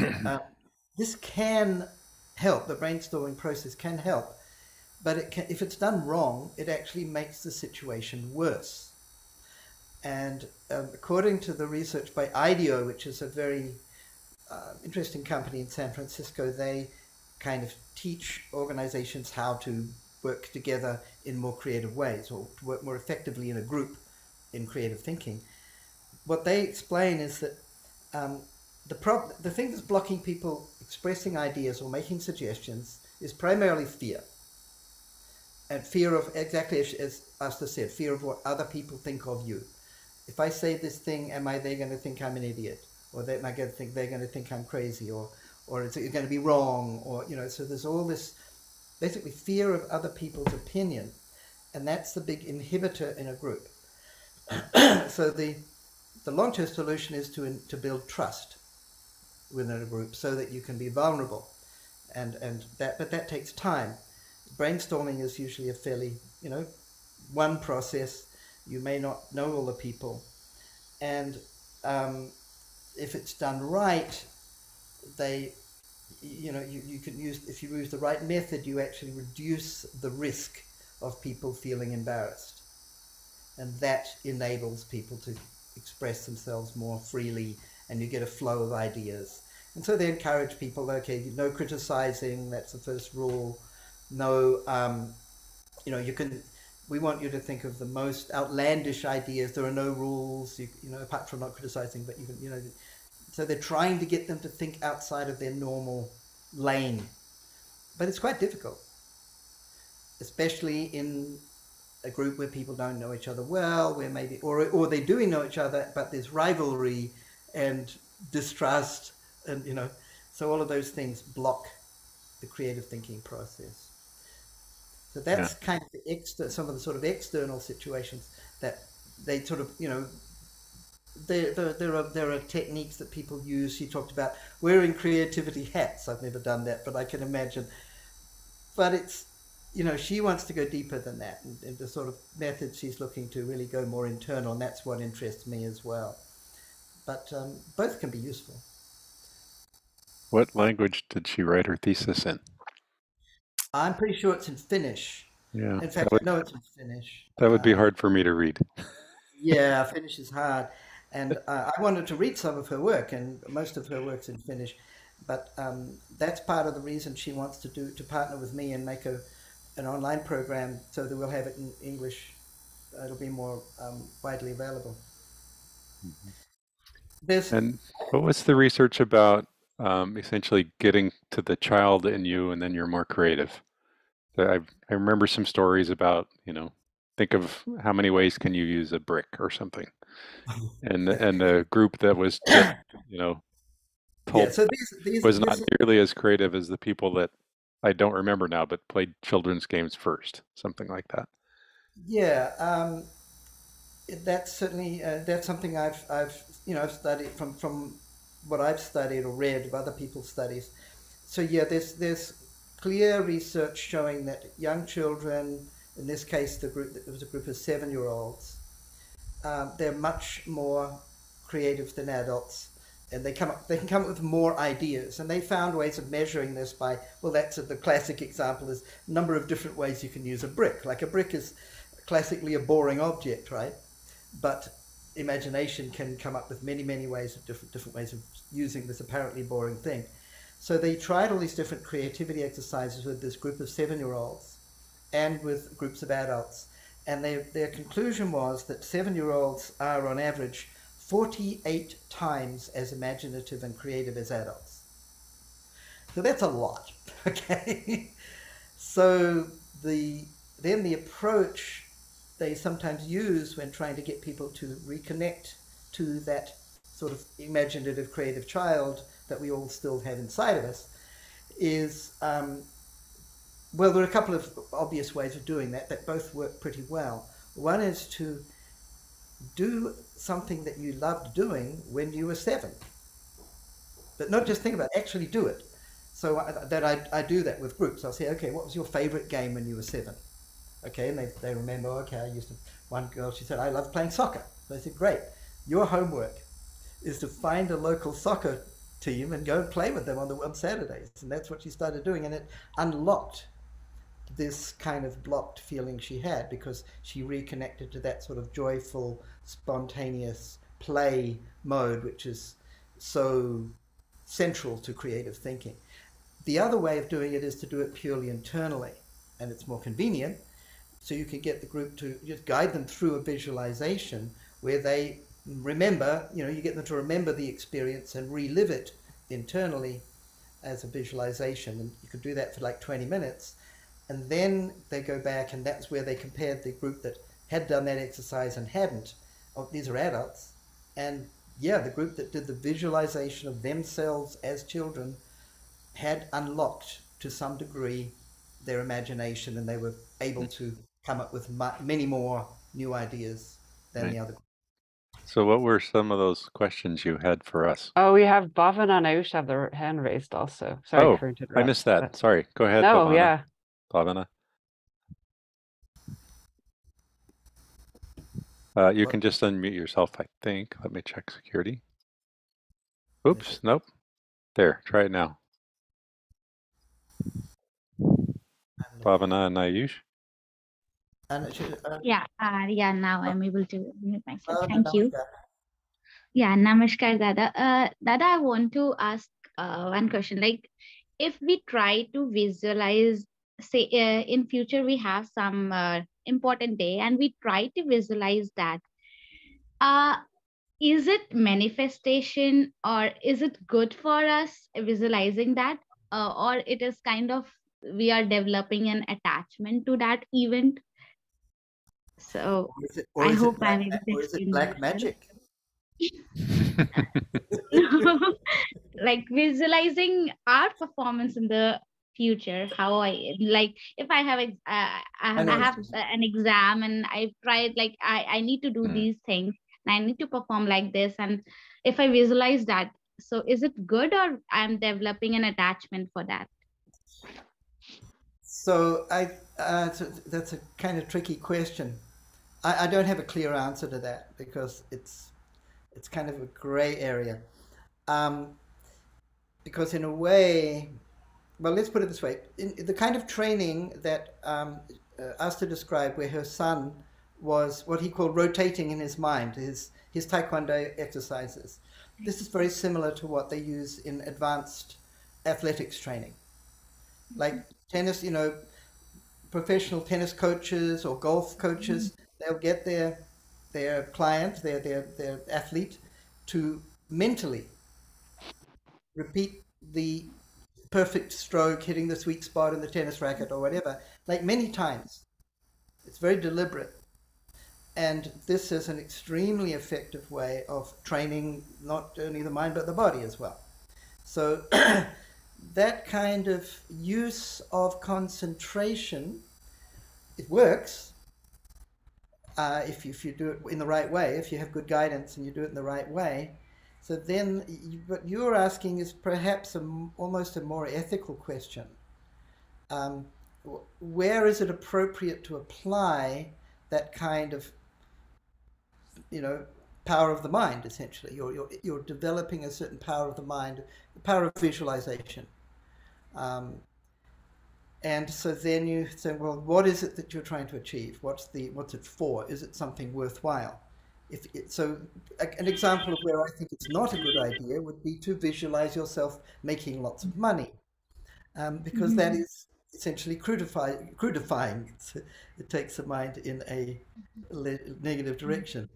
this can help, the brainstorming process can help, but if it's done wrong, it actually makes the situation worse. And according to the research by IDEO, which is a very interesting company in San Francisco, they kind of teach organizations how to work together in more creative ways, or to work more effectively in a group in creative thinking. What they explain is that the thing that's blocking people expressing ideas or making suggestions is primarily fear. And fear of, exactly as Asta said, fear of what other people think of you. If I say this thing, they going to think I'm an idiot? Or they're going to think I'm crazy? Or is it going to be wrong? Or, so there's all this basically fear of other people's opinion. And that's the big inhibitor in a group. So the long-term solution is to build trust within a group so that you can be vulnerable. But that takes time. Brainstorming is usually a fairly, one process. You may not know all the people. And if it's done right, you can use, if you use the right method, you actually reduce the risk of people feeling embarrassed. And that enables people to express themselves more freely, and you get a flow of ideas. And so they encourage people, okay, no criticizing, that's the first rule. No, we want you to think of the most outlandish ideas. There are no rules, apart from not criticizing, but so they're trying to get them to think outside of their normal lane. But it's quite difficult, especially in a group where people don't know each other well, where maybe, or they do know each other, but there's rivalry and distrust, and so all of those things block the creative thinking process. So that's kind of some of the sort of external situations that they sort of, there are techniques that people use. She talked about wearing creativity hats. I've never done that, but I can imagine. But it's, she wants to go deeper than that, and the sort of method she's looking to really go more internal, and that's what interests me as well. But both can be useful. What language did she write her thesis in? I'm pretty sure it's in Finnish. Yeah. In fact, I know it's in Finnish. That would be hard for me to read. Yeah, Finnish is hard. And I wanted to read some of her work, and most of her work's in Finnish. But that's part of the reason she wants to partner with me and make an online program so that we'll have it in English. It'll be more widely available. Mm-hmm. And what was the research about essentially getting to the child in you, and then you're more creative? I remember some stories about, think of how many ways can you use a brick or something. And the group that was just, told so was not nearly as creative as the people that I don't remember now, but played children's games first, something like that. Yeah, that's certainly that's something I've studied from what I've studied or read of other people's studies. So yeah, there's clear research showing that young children, in this case, there was a group of 7-year-olds, they're much more creative than adults, and they can come up with more ideas. And they found ways of measuring this by, well, that's the classic example is number of different ways you can use a brick. Like a brick is classically a boring object, right? But imagination can come up with many ways of different ways of using this apparently boring thing. So they tried all these different creativity exercises with this group of 7-year-olds and with groups of adults. And their conclusion was that 7-year-olds are on average 48 times as imaginative and creative as adults. So that's a lot, okay? So then the approach they sometimes use when trying to get people to reconnect to that sort of imaginative creative child that we all still have inside of us is, well, there are a couple of obvious ways of doing that that both work pretty well. One is to do something that you loved doing when you were 7, but not just think about it, actually do it. So I do that with groups. I'll say, okay, what was your favorite game when you were 7? Okay, and they remember, okay, I used to, one girl, she said, I love playing soccer. So I said, great, your homework is to find a local soccer team and go and play with them on Saturdays. And that's what she started doing. And it unlocked this kind of blocked feeling she had because she reconnected to that sort of joyful, spontaneous play mode, which is so central to creative thinking. The other way of doing it is to do it purely internally, and it's more convenient. So you can get the group to just guide them through a visualization where they remember, you get them to remember the experience and relive it internally as a visualization. And you could do that for like 20 minutes. And then they go back, and that's where they compared the group that had done that exercise and hadn't. Oh, these are adults. And yeah, the group that did the visualization of themselves as children had unlocked to some degree their imagination, and they were able to come up with many more new ideas than the other group. So what were some of those questions you had for us? Oh, we have Bhavana and Ayush have their hand raised also. Sorry for interrupting. I missed that. Sorry. Go ahead, No, Bhavana. yeah. Bhavana. You can just unmute yourself, I think. Let me check security. Oops, nope. There, try it now. Bhavana and Ayush. Yeah, now I'm able to mute myself. Thank you. Yeah, namaskar, Dada. Dada, I want to ask one question. Like, if we try to visualize, say, in future we have some important day, and we try to visualize that, is it manifestation, or is it good for us visualizing that, or it is kind of we are developing an attachment to that event? So I hope I'm able to explain black magic? Like visualizing our performance in the future, how I like if I have I have an exam and I've tried, like I need to do these things and I need to perform like this, and if I visualize that, so is it good, or I'm developing an attachment for that? So that's a kind of tricky question. I don't have a clear answer to that because it's kind of a gray area. Because in a way, well, let's put it this way. In the kind of training that Asta described, where her son was what he called rotating in his mind, his taekwondo exercises. This is very similar to what they use in advanced athletics training. Like tennis, professional tennis coaches or golf coaches, they'll get their client, their athlete, to mentally repeat the perfect stroke, hitting the sweet spot in the tennis racket or whatever, like many times. It's very deliberate. And this is an extremely effective way of training not only the mind but the body as well. So that kind of use of concentration, it works if you do it in the right way, if you have good guidance and you do it in the right way. So then what you're asking is perhaps almost a more ethical question. Where is it appropriate to apply that kind of, power of the mind, essentially? You're developing a certain power of the mind, the power of visualization. And so then you say, well, what is it that you're trying to achieve? What's it for? Is it something worthwhile? So an example of where I think it's not a good idea would be to visualize yourself making lots of money, because that is essentially crudifying. It takes the mind in a negative direction.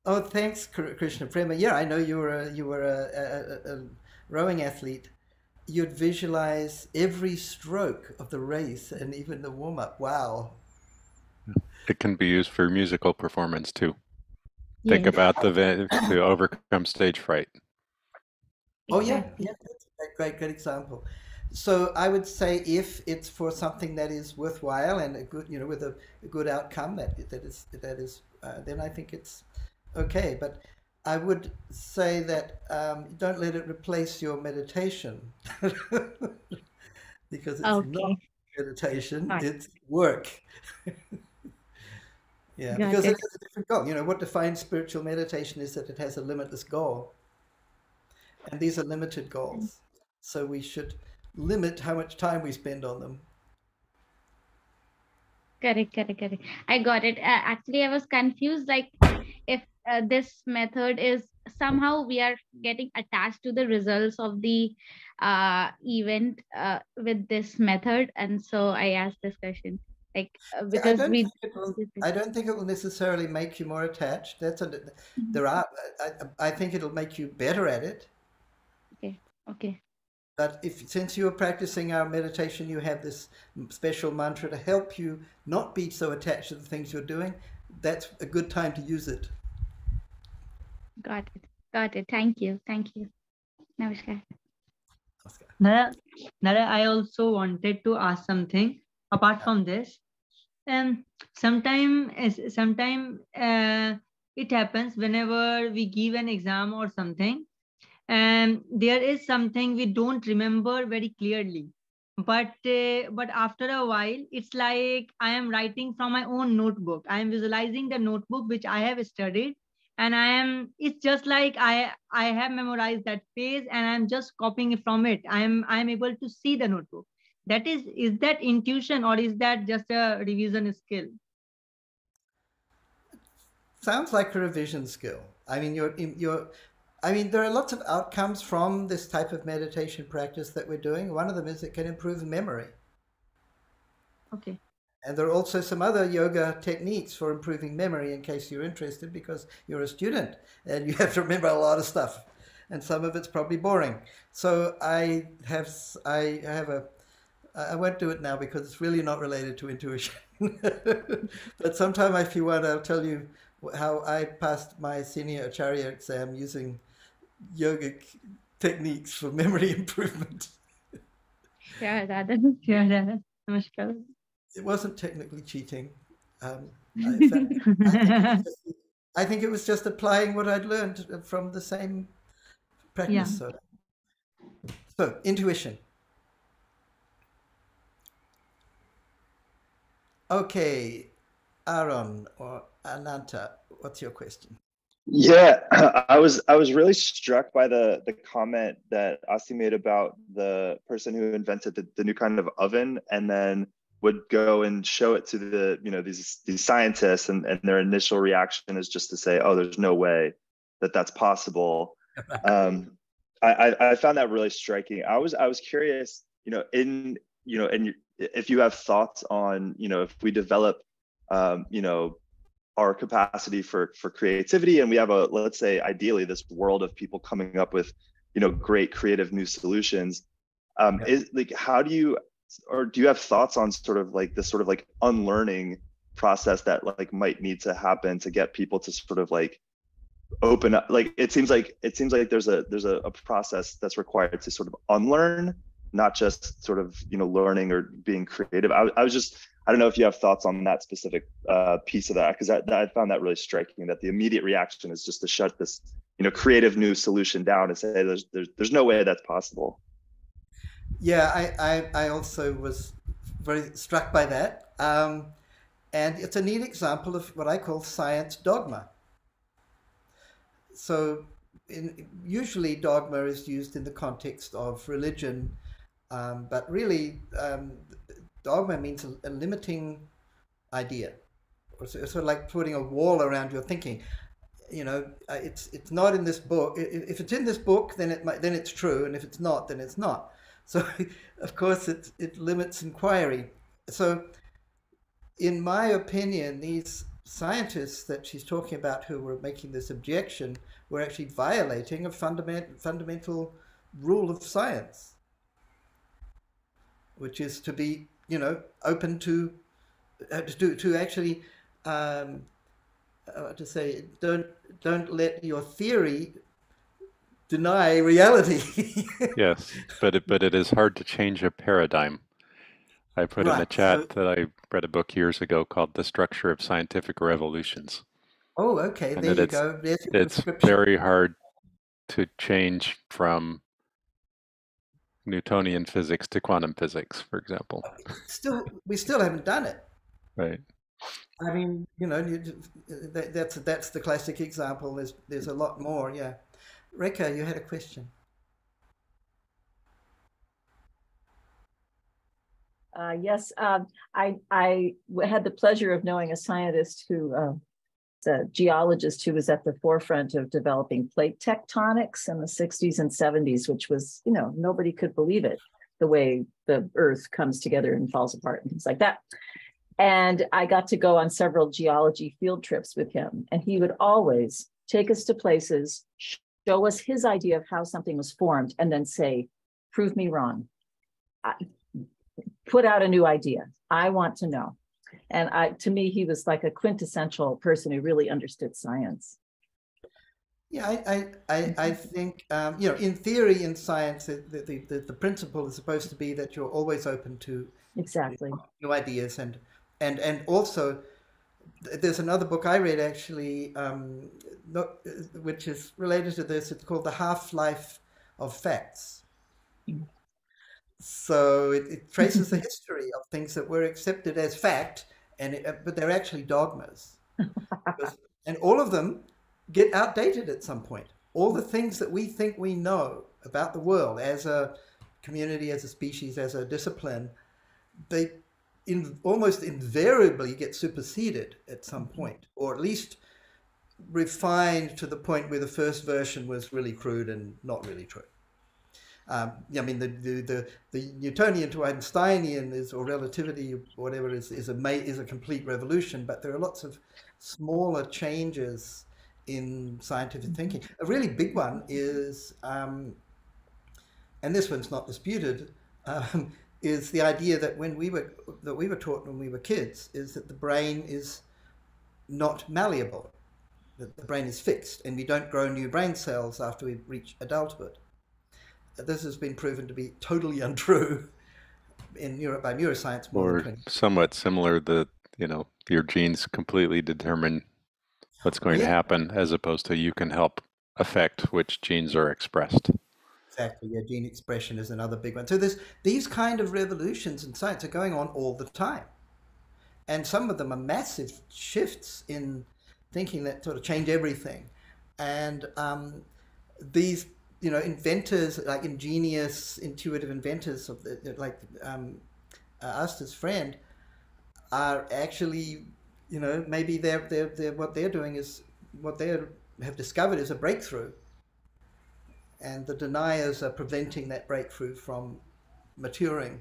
Oh, thanks, Krishna Prema. Yeah, I know you were a rowing athlete. you'd visualize every stroke of the race and even the warm-up. Wow. It can be used for musical performance too. Think Yes. about to overcome stage fright. Oh yeah, Exactly. yeah, that's a great example. So I would say if it's for something that is worthwhile and a good, with a good outcome, then I think it's okay. But I would say that don't let it replace your meditation, because it's not Okay. meditation, Got it's work. Yeah, got because it it. has a different goal. What defines spiritual meditation is that it has a limitless goal. And these are limited goals. So we should limit how much time we spend on them. Correct. I got it. Actually, I was confused. Like, if this method is somehow we are getting attached to the results of the event with this method, and so I asked this question. Like, Yeah, I because don't we. think it will, I don't think it will necessarily make you more attached. Mhm. There are, I think it'll make you better at it. Okay. Okay. But since you are practicing our meditation, you have this special mantra to help you not be so attached to the things you're doing. That's a good time to use it. Got it. Got it. Thank you. Thank you. Namaskar. Oscar. Nara, I also wanted to ask something apart from this. Um, sometime it happens whenever we give an exam or something, and there is something we don't remember very clearly. But after a while, it's like I am writing from my own notebook. I am visualizing the notebook which I have studied, and it's just like I have memorized that page, and I'm just copying it from it. I'm able to see the notebook. Is that intuition, or is that just a revision skill? Sounds like a revision skill. I mean, there are lots of outcomes from this type of meditation practice that we're doing. One of them is it can improve memory. Okay. And there are also some other yoga techniques for improving memory in case you're interested, because you're a student and you have to remember a lot of stuff. And some of it's probably boring. So I won't do it now because it's really not related to intuition. But sometime if you want, I'll tell you how I passed my senior acharya exam using yogic techniques for memory improvement. Sure, Dada. Sure, Dada. Namaskar. It wasn't technically cheating. In fact, I think it was just applying what I'd learned from the same Yeah. practice. So intuition. Okay, Aaron or Ananta, what's your question? Yeah, I was really struck by the comment that Asti made about the person who invented the new kind of oven and then would go and show it to these scientists, and their initial reaction is just to say, oh, there's no way that that's possible. I found that really striking. I was curious, and if you have thoughts on, if we develop our capacity for creativity, and we have let's say ideally this world of people coming up with great creative new solutions, is like, how do you, or do you have thoughts on sort of like this sort of like unlearning process that like might need to happen to get people to sort of like open up? Like it seems like there's a process that's required to sort of unlearn, not just sort of learning or being creative. I don't know if you have thoughts on that specific piece of that, because I found that really striking, that the immediate reaction is just to shut this creative new solution down and say there's no way that's possible. Yeah, I also was very struck by that, and it's a neat example of what I call science dogma. So usually dogma is used in the context of religion, but really dogma means a limiting idea, or sort of like putting a wall around your thinking. It's not in this book. If it's in this book, then it's true, and if it's not, then it's not. So of course it limits inquiry. So in my opinion, these scientists that she's talking about who were making this objection were actually violating a fundamental rule of science. which is to be, open to actually, to say, don't let your theory deny reality. Yes, but it is hard to change a paradigm. I put in the Right. chat that I read a book years ago called The Structure of Scientific Revolutions. Oh, okay. And There that you go. There's your it's prescription. very hard to change from Newtonian physics to quantum physics, for example. We still haven't done it. Right. I mean, that's the classic example. There's a lot more. Yeah. Rekha, you had a question. Yes, I had the pleasure of knowing a scientist who, a geologist who was at the forefront of developing plate tectonics in the 60s and 70s, which was, nobody could believe it, the way the earth comes together and falls apart and things like that. And I got to go on several geology field trips with him, and he would always take us to places, show us his idea of how something was formed, and then say, prove me wrong. Put out a new idea. I want to know. And to me, he was like a quintessential person who really understood science. Yeah, I think, in theory, in science, the principle is supposed to be that you're always open to exactly new ideas, and also there's another book I read actually, which is related to this. It's called The Half-Life of Facts. So it traces the history of things that were accepted as fact, but they're actually dogmas. And all of them get outdated at some point. All the things that we think we know about the world as a community, as a species, as a discipline, they almost invariably get superseded at some point, or at least refined to the point where the first version was really crude and not really true. I mean, the Newtonian to Einsteinian or relativity, or whatever, is a complete revolution. But there are lots of smaller changes in scientific thinking. A really big one is, and this one's not disputed, is the idea that we were taught when we were kids, is that the brain is not malleable, that the brain is fixed, and we don't grow new brain cells after we reach adulthood. This has been proven to be totally untrue by neuroscience. Or somewhat similar, that your genes completely determine what's going to happen, as opposed to you can help affect which genes are expressed. Exactly. Yeah, gene expression is another big one. So these kind of revolutions in science are going on all the time, and some of them are massive shifts in thinking that sort of change everything. And these inventors, like ingenious, intuitive inventors of Asta's friend, are actually, maybe they're what they're doing is what they have discovered is a breakthrough, and the deniers are preventing that breakthrough from maturing,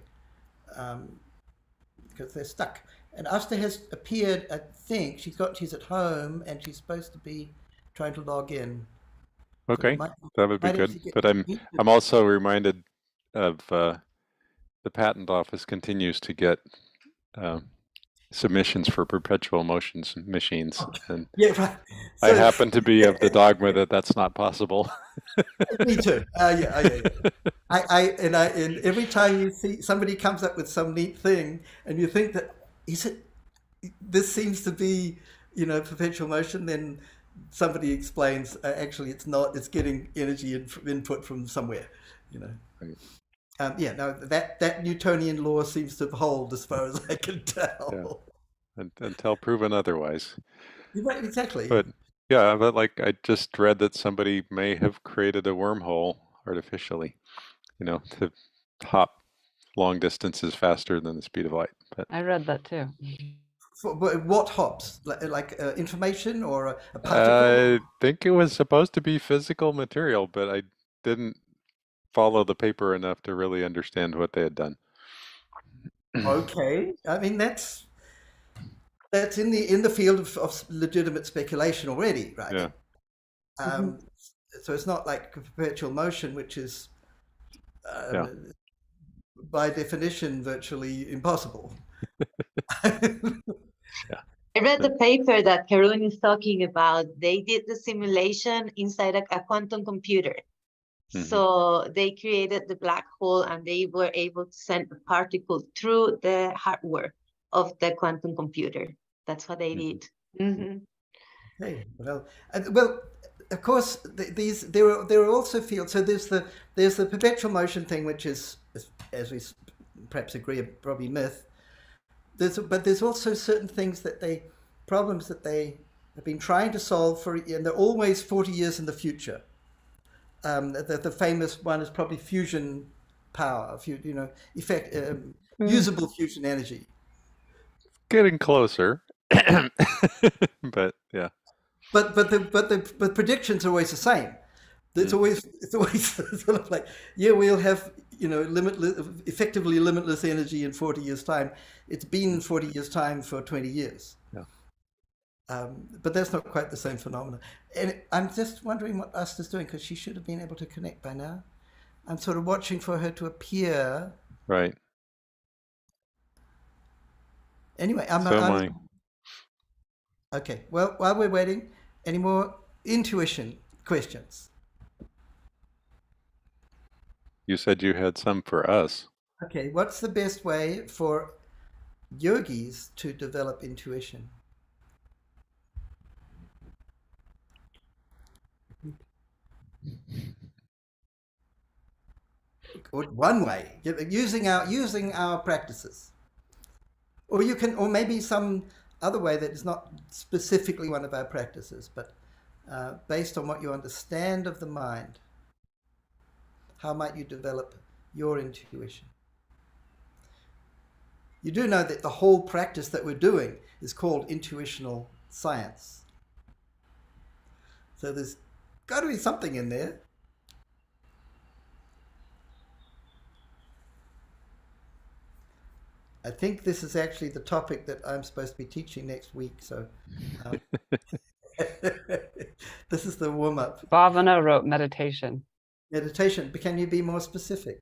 because they're stuck. And Asta has appeared. I think she's at home and she's supposed to be trying to log in. Okay, that would be good. But I'm also reminded of the patent office continues to get submissions for perpetual motions machines, and yeah, right. So, I happen to be of the dogma that that's not possible. Me too. Yeah. And every time you see somebody comes up with some neat thing, and you think that this seems to be perpetual motion, then somebody explains, actually it's not, it's getting energy input from somewhere, Right. No, that Newtonian law seems to hold as far as I can tell. Yeah. Until proven otherwise. Right, exactly. But like I just read that somebody may have created a wormhole artificially, to hop long distances faster than the speed of light. But I read that too. But what hops? Like information or a particle? I think it was supposed to be physical material, but I didn't follow the paper enough to really understand what they had done. Okay, I mean that's in the field of legitimate speculation already, right? Yeah. So it's not like perpetual motion, which is by definition, virtually impossible. Yeah. I read the paper that Karun is talking about. They did the simulation inside a quantum computer. So they created the black hole and they were able to send a particle through the hardware of the quantum computer. That's what they did. Hey, well, of course, there are also fields. So there's the perpetual motion thing, which is, as we perhaps agree, probably myth. But there's also certain things problems that they have been trying to solve and they're always 40 years in the future. The famous one is probably fusion power, usable fusion energy. Getting closer, but yeah. But the predictions are always the same. It's always sort of like, yeah, we'll have effectively limitless energy in 40 years' time. It's been 40 years' time for 20 years. Yeah. But that's not quite the same phenomenon. And I'm just wondering what Asta's doing, because she should have been able to connect by now. I'm sort of watching for her to appear. Right. Anyway, okay. Well, while we're waiting, any more intuition questions? You said you had some for us. Okay. What's the best way for yogis to develop intuition? Or one way, using our practices, or maybe some other way that is not specifically one of our practices, but based on what you understand of the mind. How might you develop your intuition? You do know that the whole practice that we're doing is called intuitional science. So there's got to be something in there. I think this is actually the topic that I'm supposed to be teaching next week. So this is the warm-up. Bhavana wrote meditation. Meditation, but can you be more specific?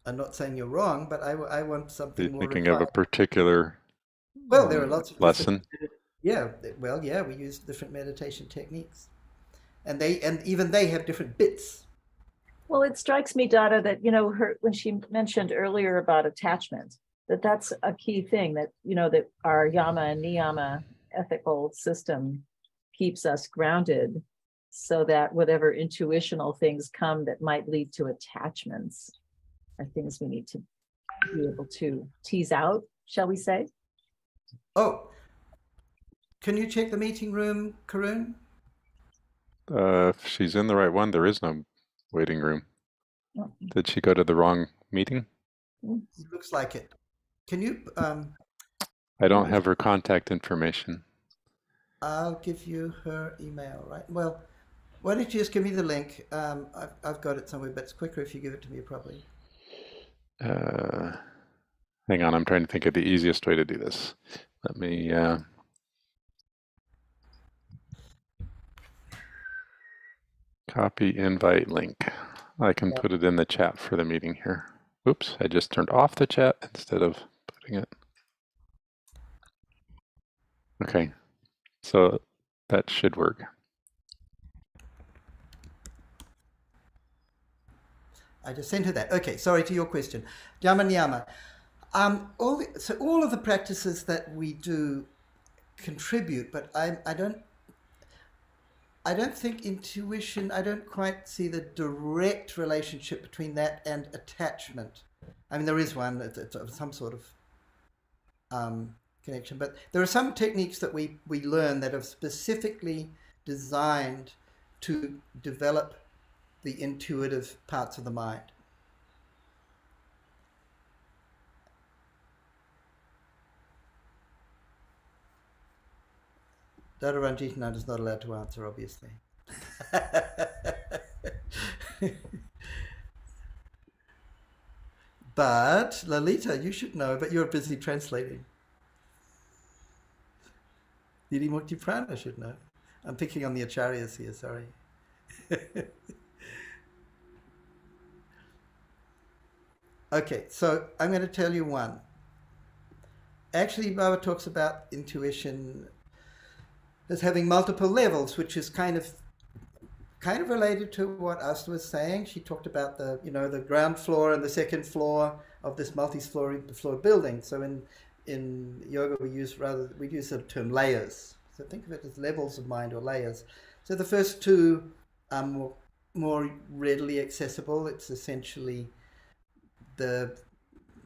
I'm not saying you're wrong, but I want something more. Thinking of a particular well, there are lots of lesson. Yeah, well, yeah, we use different meditation techniques, and even they have different bits. Well, it strikes me, Dada, that when she mentioned earlier about attachment, that's a key thing, that that our yama and niyama ethical system keeps us grounded, so that whatever intuitional things come that might lead to attachments are things we need to be able to tease out, shall we say? Oh, can you check the meeting room, Karun? If she's in the right one, there is no waiting room. Oh. Did she go to the wrong meeting? It looks like it. Can you? I don't have her contact information. I'll give you her email, right? Well, why don't you just give me the link? I've got it somewhere, but it's quicker if you give it to me probably. Hang on, I'm trying to think of the easiest way to do this. Let me copy invite link. I can put it in the chat for the meeting here. Oops, I just turned off the chat instead of putting it. Okay, so that should work. I just sent her that. Okay, sorry, to your question. Yama Niyama. All of the practices that we do contribute, but I don't think intuition, I don't quite see the direct relationship between that and attachment. I mean, there is one, it's some sort of connection, but there are some techniques that we learn that are specifically designed to develop the intuitive parts of the mind. Dada Ranjitana is not allowed to answer, obviously. But Lalita, you should know, but you're busy translating. Didi Mukti Prana should know. I'm picking on the acharyas here, sorry. Okay, so I'm going to tell you one. Actually, Baba talks about intuition as having multiple levels, which is kind of related to what Asta was saying. She talked about the ground floor and the second floor of this multi-floor building. So in yoga we use the term layers. So think of it as levels of mind or layers. So the first two are more readily accessible. It's essentially the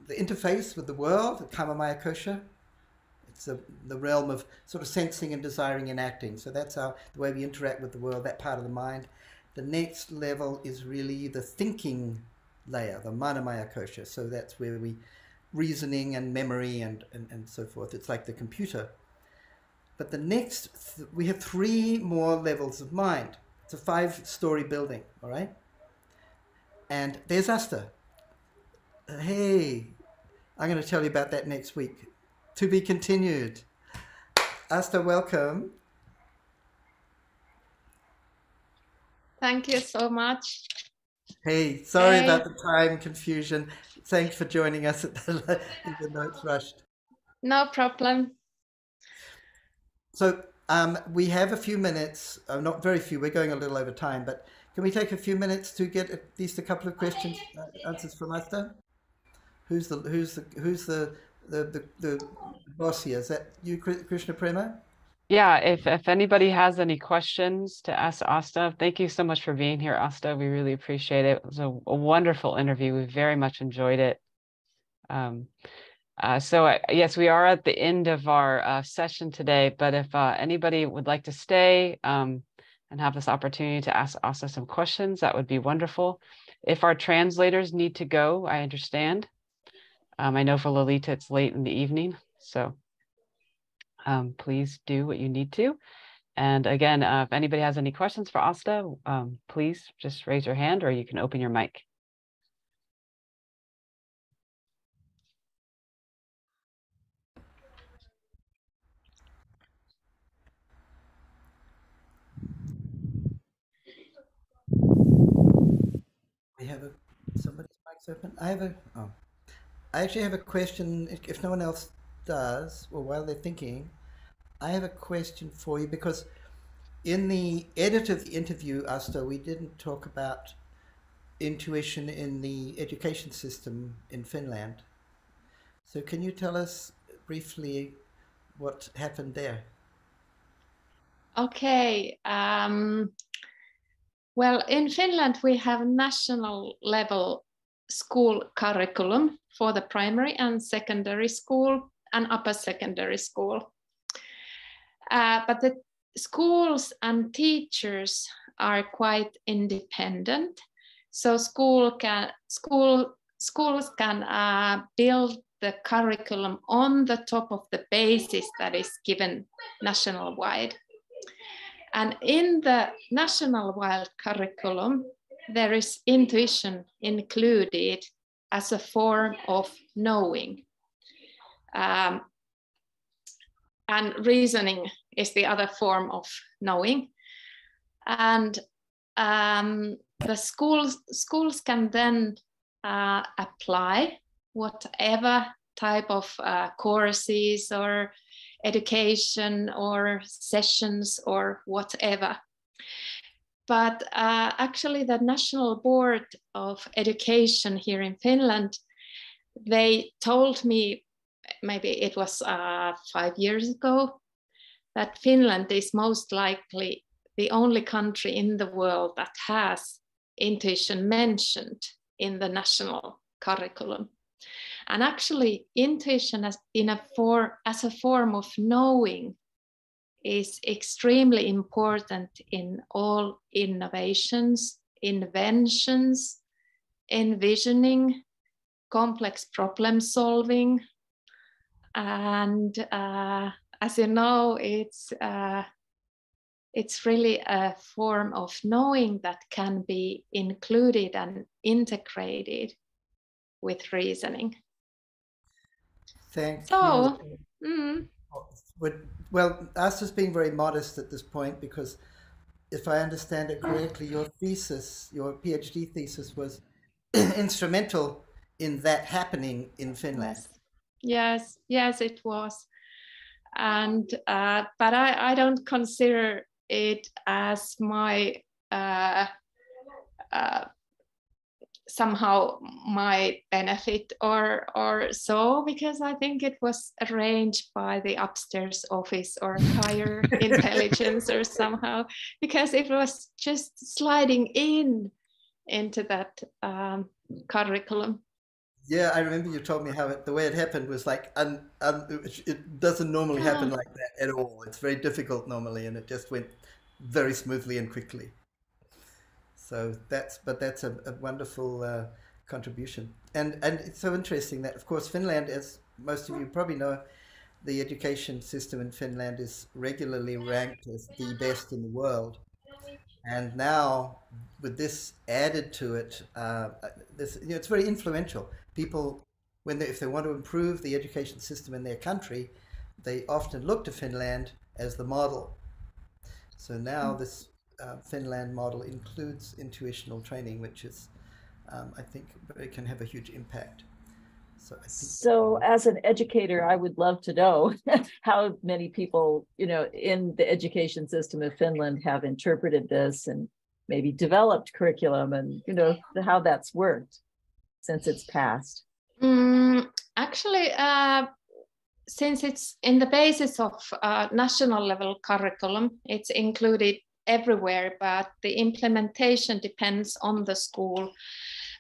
interface with the world, the karma maya kosha. It's the realm of sort of sensing and desiring and acting. So that's the way we interact with the world, that part of the mind. The next level is really the thinking layer, the manamaya kosha. So that's where reasoning and memory and so forth. It's like the computer. But the next, we have three more levels of mind. It's a 5-story building, all right? And there's Asta. Hey, I'm going to tell you about that next week. To be continued. Asta, welcome. Thank you so much. Hey, sorry about the time confusion. Thanks for joining us even though it's rushed. No problem. So we have a few minutes, not very few, we're going a little over time, but can we take a few minutes to get at least a couple of questions, answers from Asta? Who's the boss here? Is that you, Krishna Prema? Yeah, if anybody has any questions to ask Asta, thank you so much for being here, Asta. We really appreciate it. It was a wonderful interview. We very much enjoyed it. Yes, we are at the end of our session today, but if anybody would like to stay and have this opportunity to ask Asta some questions, that would be wonderful. If our translators need to go, I understand. I know for Lolita, it's late in the evening, so please do what you need to. And again, if anybody has any questions for Asta, please just raise your hand or you can open your mic. We have somebody's mic's open. I actually have a question. If no one else does, or while they're thinking, I have a question for you because in the edit of the interview, Asta, we didn't talk about intuition in the education system in Finland. So can you tell us briefly what happened there? Okay. Well, in Finland, we have national level school curriculum for the primary and secondary school and upper secondary school. But the schools and teachers are quite independent. So schools can build the curriculum on the top of the basis that is given national-wide. And in the national-wide curriculum, there is intuition included as a form of knowing. And reasoning is the other form of knowing. And the schools can then apply whatever type of courses or education or sessions or whatever. But actually the National Board of Education here in Finland, they told me, maybe it was 5 years ago, that Finland is most likely the only country in the world that has intuition mentioned in the national curriculum. And actually, intuition as a form of knowing is extremely important in all innovations, inventions, envisioning, complex problem solving. And as you know, it's really a form of knowing that can be included and integrated with reasoning. Thank you. Well, Asta's being very modest at this point because if I understand it correctly, your thesis, your PhD thesis, was instrumental in that happening in Finland. Yes, it was. And but I don't consider it as my somehow my benefit or so, because I think it was arranged by the upstairs office or higher intelligence or somehow, because it was just sliding into that curriculum. Yeah, I remember you told me how the way it happened was like, it doesn't normally happen like that at all. It's very difficult normally, and it just went very smoothly and quickly. So that's a wonderful contribution, and it's so interesting that, of course, Finland, as most of you probably know, the education system in Finland is regularly ranked as the best in the world. And now, with this added to it, it's very influential. People, if they want to improve the education system in their country, they often look to Finland as the model. So now this Finland model includes intuitional training, which is, I think, it can have a huge impact. So as an educator, I would love to know how many people, in the education system of Finland have interpreted this and maybe developed curriculum, and, how that's worked since it's passed. Actually, since it's in the basis of national level curriculum, it's included everywhere, but the implementation depends on the school.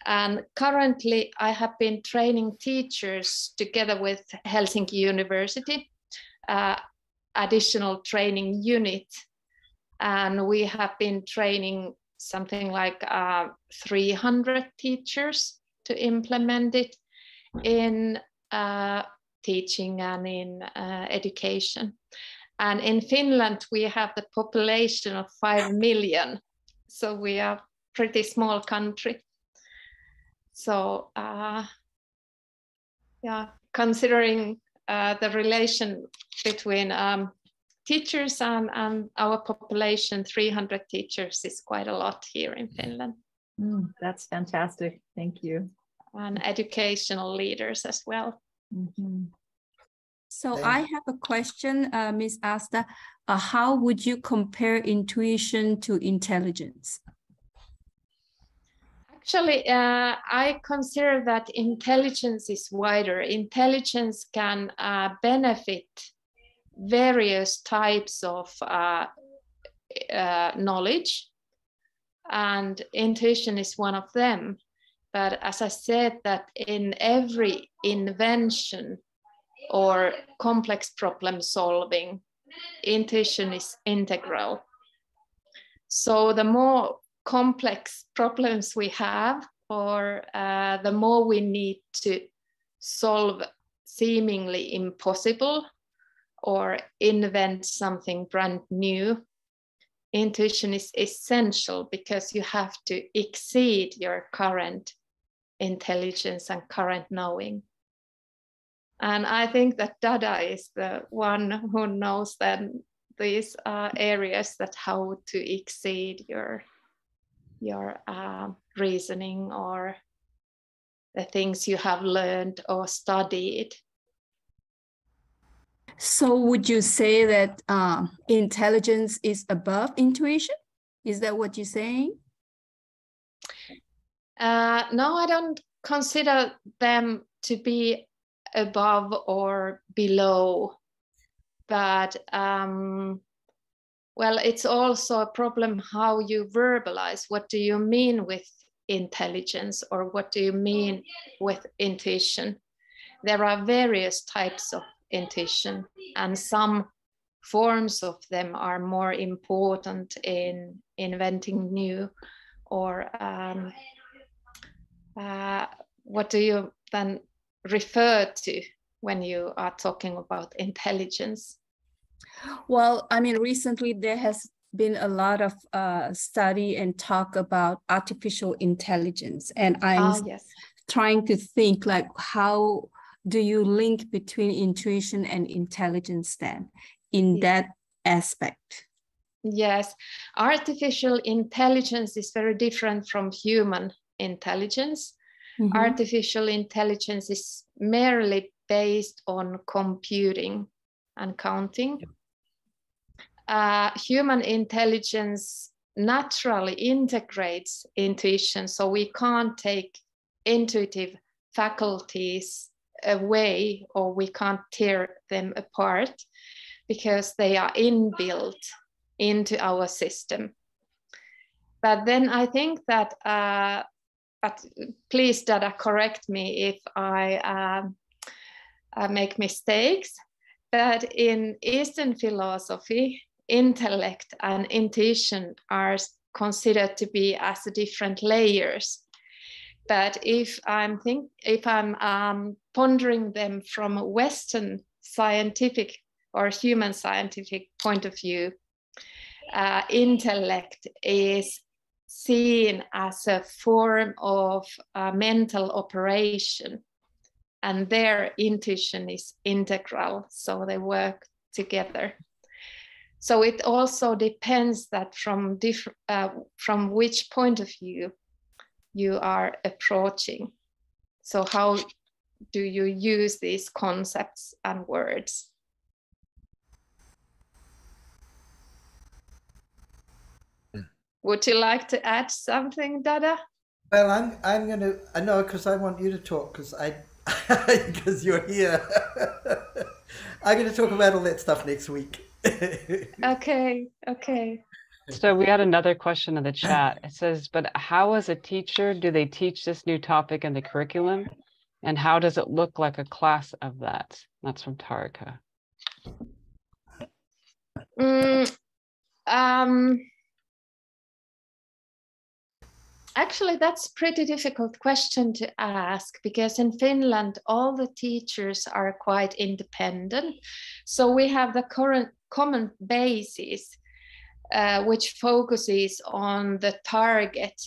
And currently, I have been training teachers together with Helsinki University, additional training unit. And we have been training something like 300 teachers to implement it in teaching and in education. And in Finland, we have the population of 5 million. So we are a pretty small country. So, considering the relation between teachers and our population, 300 teachers is quite a lot here in Finland. That's fantastic. Thank you. And educational leaders as well. Mm-hmm. So I have a question, Ms. Asta. How would you compare intuition to intelligence? Actually, I consider that intelligence is wider. Intelligence can benefit various types of knowledge, and intuition is one of them. But as I said, that in every invention or complex problem solving, intuition is integral. So the more complex problems we have, or the more we need to solve seemingly impossible or invent something brand new, intuition is essential, because you have to exceed your current intelligence and current knowing. And I think that Dada is the one who knows then these areas, that how to exceed your reasoning or the things you have learned or studied. So would you say that intelligence is above intuition? Is that what you're saying? No, I don't consider them to be above or below, but well, it's also a problem how you verbalize. What do you mean with intelligence, or what do you mean with intuition? There are various types of intuition, and some forms of them are more important in inventing new, or what do you then refer to when you are talking about intelligence? Well, I mean, recently there has been a lot of study and talk about artificial intelligence, and I'm trying to think, like, how do you link between intuition and intelligence then in that aspect? Yes, artificial intelligence is very different from human intelligence. Mm-hmm. Artificial intelligence is merely based on computing and counting. Human intelligence naturally integrates intuition, so we can't take intuitive faculties away, or we can't tear them apart, because they are inbuilt into our system. But then I think that, but please, Dada, correct me if I make mistakes, that in Eastern philosophy, intellect and intuition are considered to be as different layers. But if I'm pondering them from a Western scientific or human scientific point of view, intellect is seen as a form of mental operation, and their intuition is integral, so they work together. So it also depends that from which point of view you are approaching. So how do you use these concepts and words? Would you like to add something, Dada? Well, I'm gonna. I know, because I want you to talk, because you're here. I'm gonna talk about all that stuff next week. Okay. So we had another question in the chat. It says, but how as a teacher do they teach this new topic in the curriculum? And how does it look like a class of that? That's from Tarika. Actually, that's a pretty difficult question to ask, because in Finland, all the teachers are quite independent. So we have the current common basis, which focuses on the target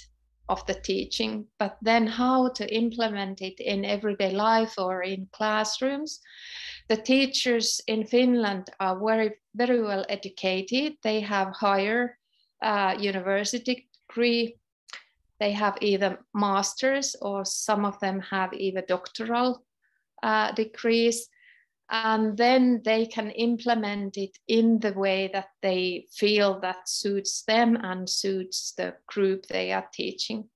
of the teaching, but then how to implement it in everyday life or in classrooms. The teachers in Finland are very, very well educated. They have higher university degree. They have either masters, or some of them have even doctoral degrees. And then they can implement it in the way that they feel that suits them and suits the group they are teaching.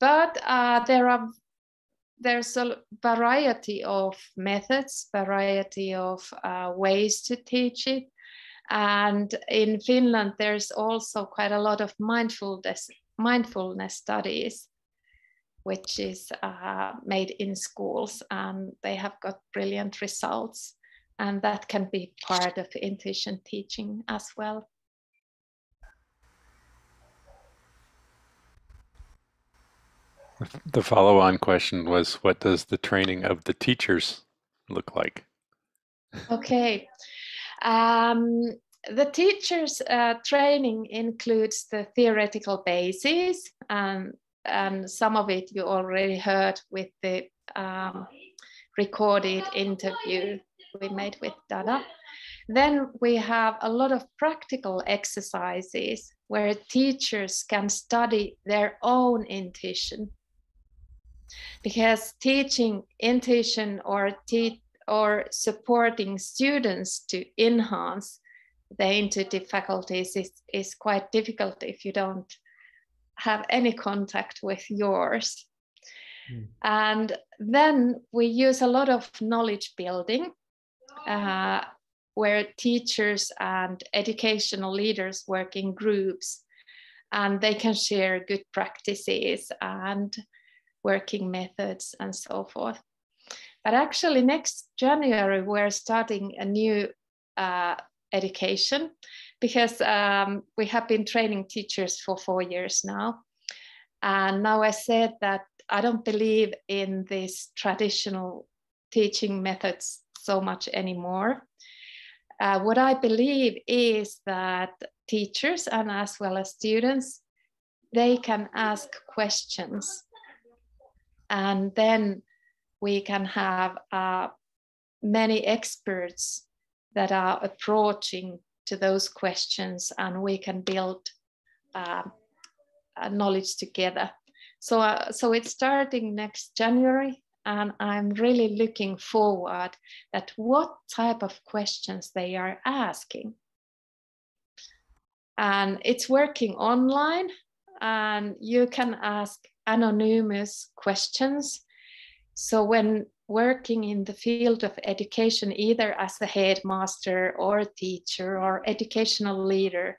But there's a variety of methods, variety of ways to teach it. And in Finland, there's also quite a lot of mindfulness studies, which is made in schools, and they have got brilliant results. And that can be part of intuition teaching as well. The follow-on question was, what does the training of the teachers look like? Okay. The teachers' training includes the theoretical basis, and some of it you already heard with the recorded interview we made with Dada. Then we have a lot of practical exercises where teachers can study their own intuition. Because teaching intuition or supporting students to enhance the intuitive faculties is quite difficult if you don't have any contact with yours. And then we use a lot of knowledge building, where teachers and educational leaders work in groups, and they can share good practices and working methods and so forth. But actually next January, we're starting a new education, because we have been training teachers for 4 years now. And now I said that I don't believe in these traditional teaching methods so much anymore. What I believe is that teachers, and as well as students, they can ask questions. And then we can have many experts that are approaching to those questions, and we can build knowledge together. So it's starting next January, and I'm really looking forward at what type of questions they are asking. And it's working online, and you can ask anonymous questions. So when working in the field of education, either as a headmaster or teacher or educational leader,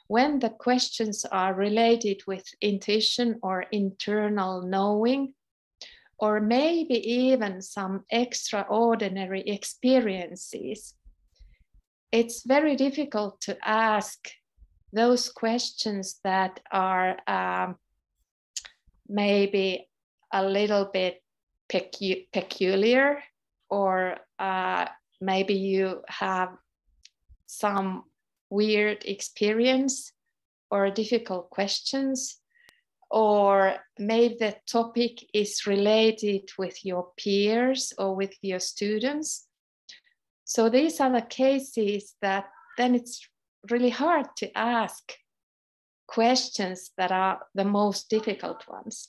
when the questions are related with intuition or internal knowing, or maybe even some extraordinary experiences, it's very difficult to ask those questions that are maybe a little bit peculiar, or maybe you have some weird experience or difficult questions, or maybe the topic is related with your peers or with your students. So these are the cases that then it's really hard to ask questions that are the most difficult ones.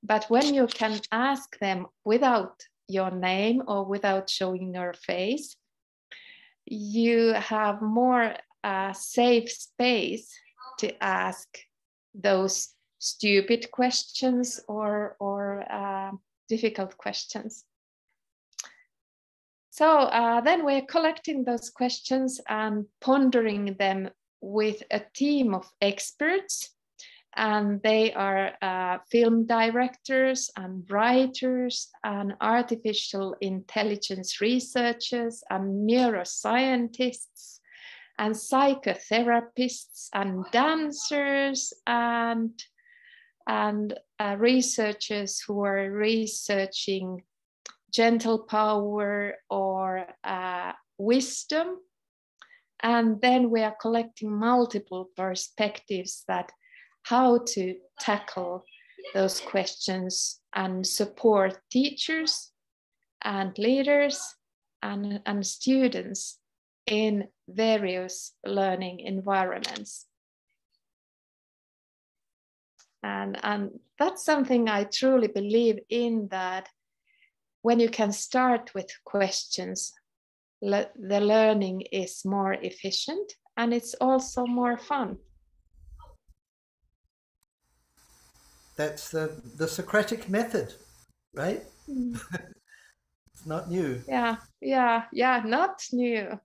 But when you can ask them without your name or without showing your face, you have more safe space to ask those stupid questions or difficult questions. So then we're collecting those questions and pondering them with a team of experts. And they are film directors and writers and artificial intelligence researchers and neuroscientists and psychotherapists and dancers and researchers who are researching gentle power or wisdom. And then we are collecting multiple perspectives that how to tackle those questions and support teachers and leaders and students in various learning environments. And that's something I truly believe in, that when you can start with questions, the learning is more efficient and it's also more fun. That's the Socratic method, right? It's not new. Yeah, not new.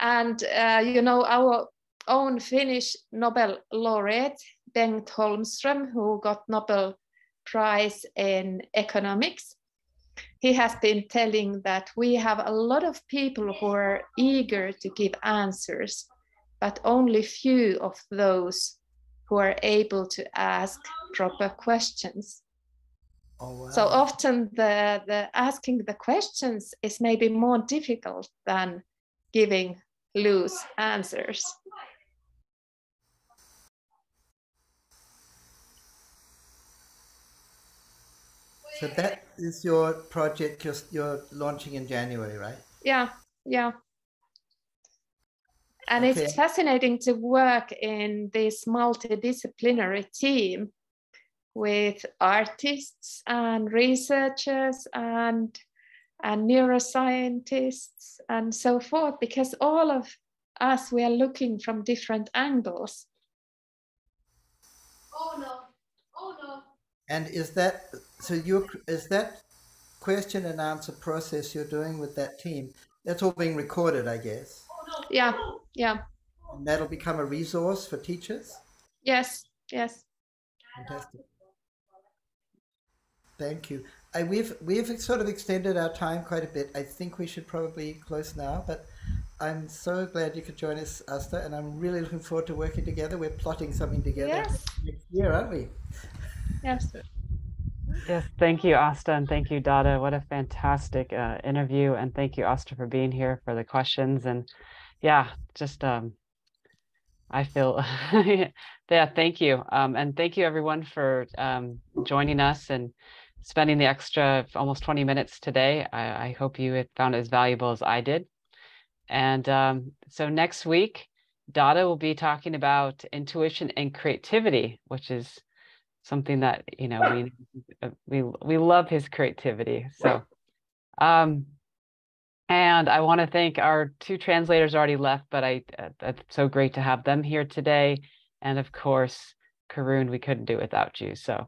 And you know, our own Finnish Nobel laureate, Bengt Holmström, who got Nobel Prize in economics, he has been telling that we have a lot of people who are eager to give answers, but only few of those who are able to ask proper questions. Oh, wow. So often the asking the questions is maybe more difficult than giving loose answers. So that is your project you're launching in January, right? Yeah. And okay. It's fascinating to work in this multidisciplinary team with artists and researchers and neuroscientists and so forth, because all of us, we are looking from different angles. Oh no. And is that question and answer process you're doing with that team, that's all being recorded, I guess? Yeah. And that'll become a resource for teachers? Yes. Fantastic. Thank you. We've sort of extended our time quite a bit. I think we should probably close now, but I'm so glad you could join us, Asta, and I'm really looking forward to working together. We're plotting something together next year, aren't we? Yes. Yes, thank you, Asta, and thank you, Dada. What a fantastic interview, and thank you, Asta, for being here, for the questions, and yeah, just I feel yeah, thank you, and thank you everyone for joining us. And spending the extra almost 20 minutes today. I hope you had found it as valuable as I did. And so next week, Dada will be talking about intuition and creativity, which is something that, you know, we love his creativity. So, and I want to thank our 2 translators already left, but it's so great to have them here today. And of course, Karun, we couldn't do it without you. So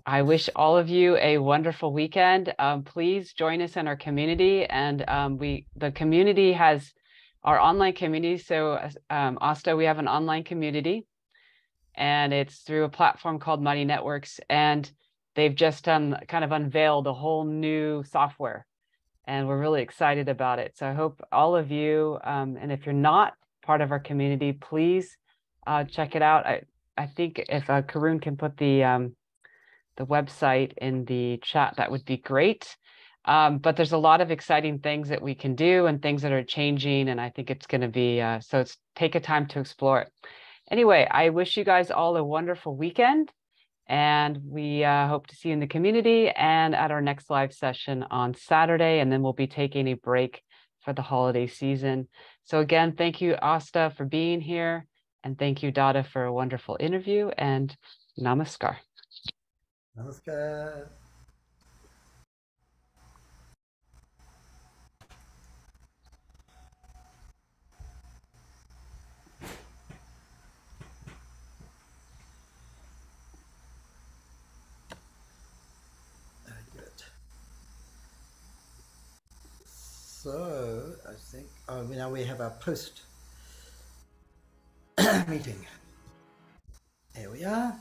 I wish all of you a wonderful weekend. Please join us in our community. And the community has our online community. So Asta, we have an online community, and it's through a platform called Money Networks. And they've just kind of unveiled a whole new software. And we're really excited about it. So I hope all of you, and if you're not part of our community, please check it out. I think if Karun can put the website in the chat, that would be great. But there's a lot of exciting things that we can do and things that are changing. And I think it's going to be, so take a time to explore it. Anyway, I wish you guys all a wonderful weekend. And we hope to see you in the community and at our next live session on Saturday. And then we'll be taking a break for the holiday season. So again, thank you, Asta, for being here. And thank you, Dada, for a wonderful interview. And namaskar. Namaskar. So I think now we have our post meeting. Here we are.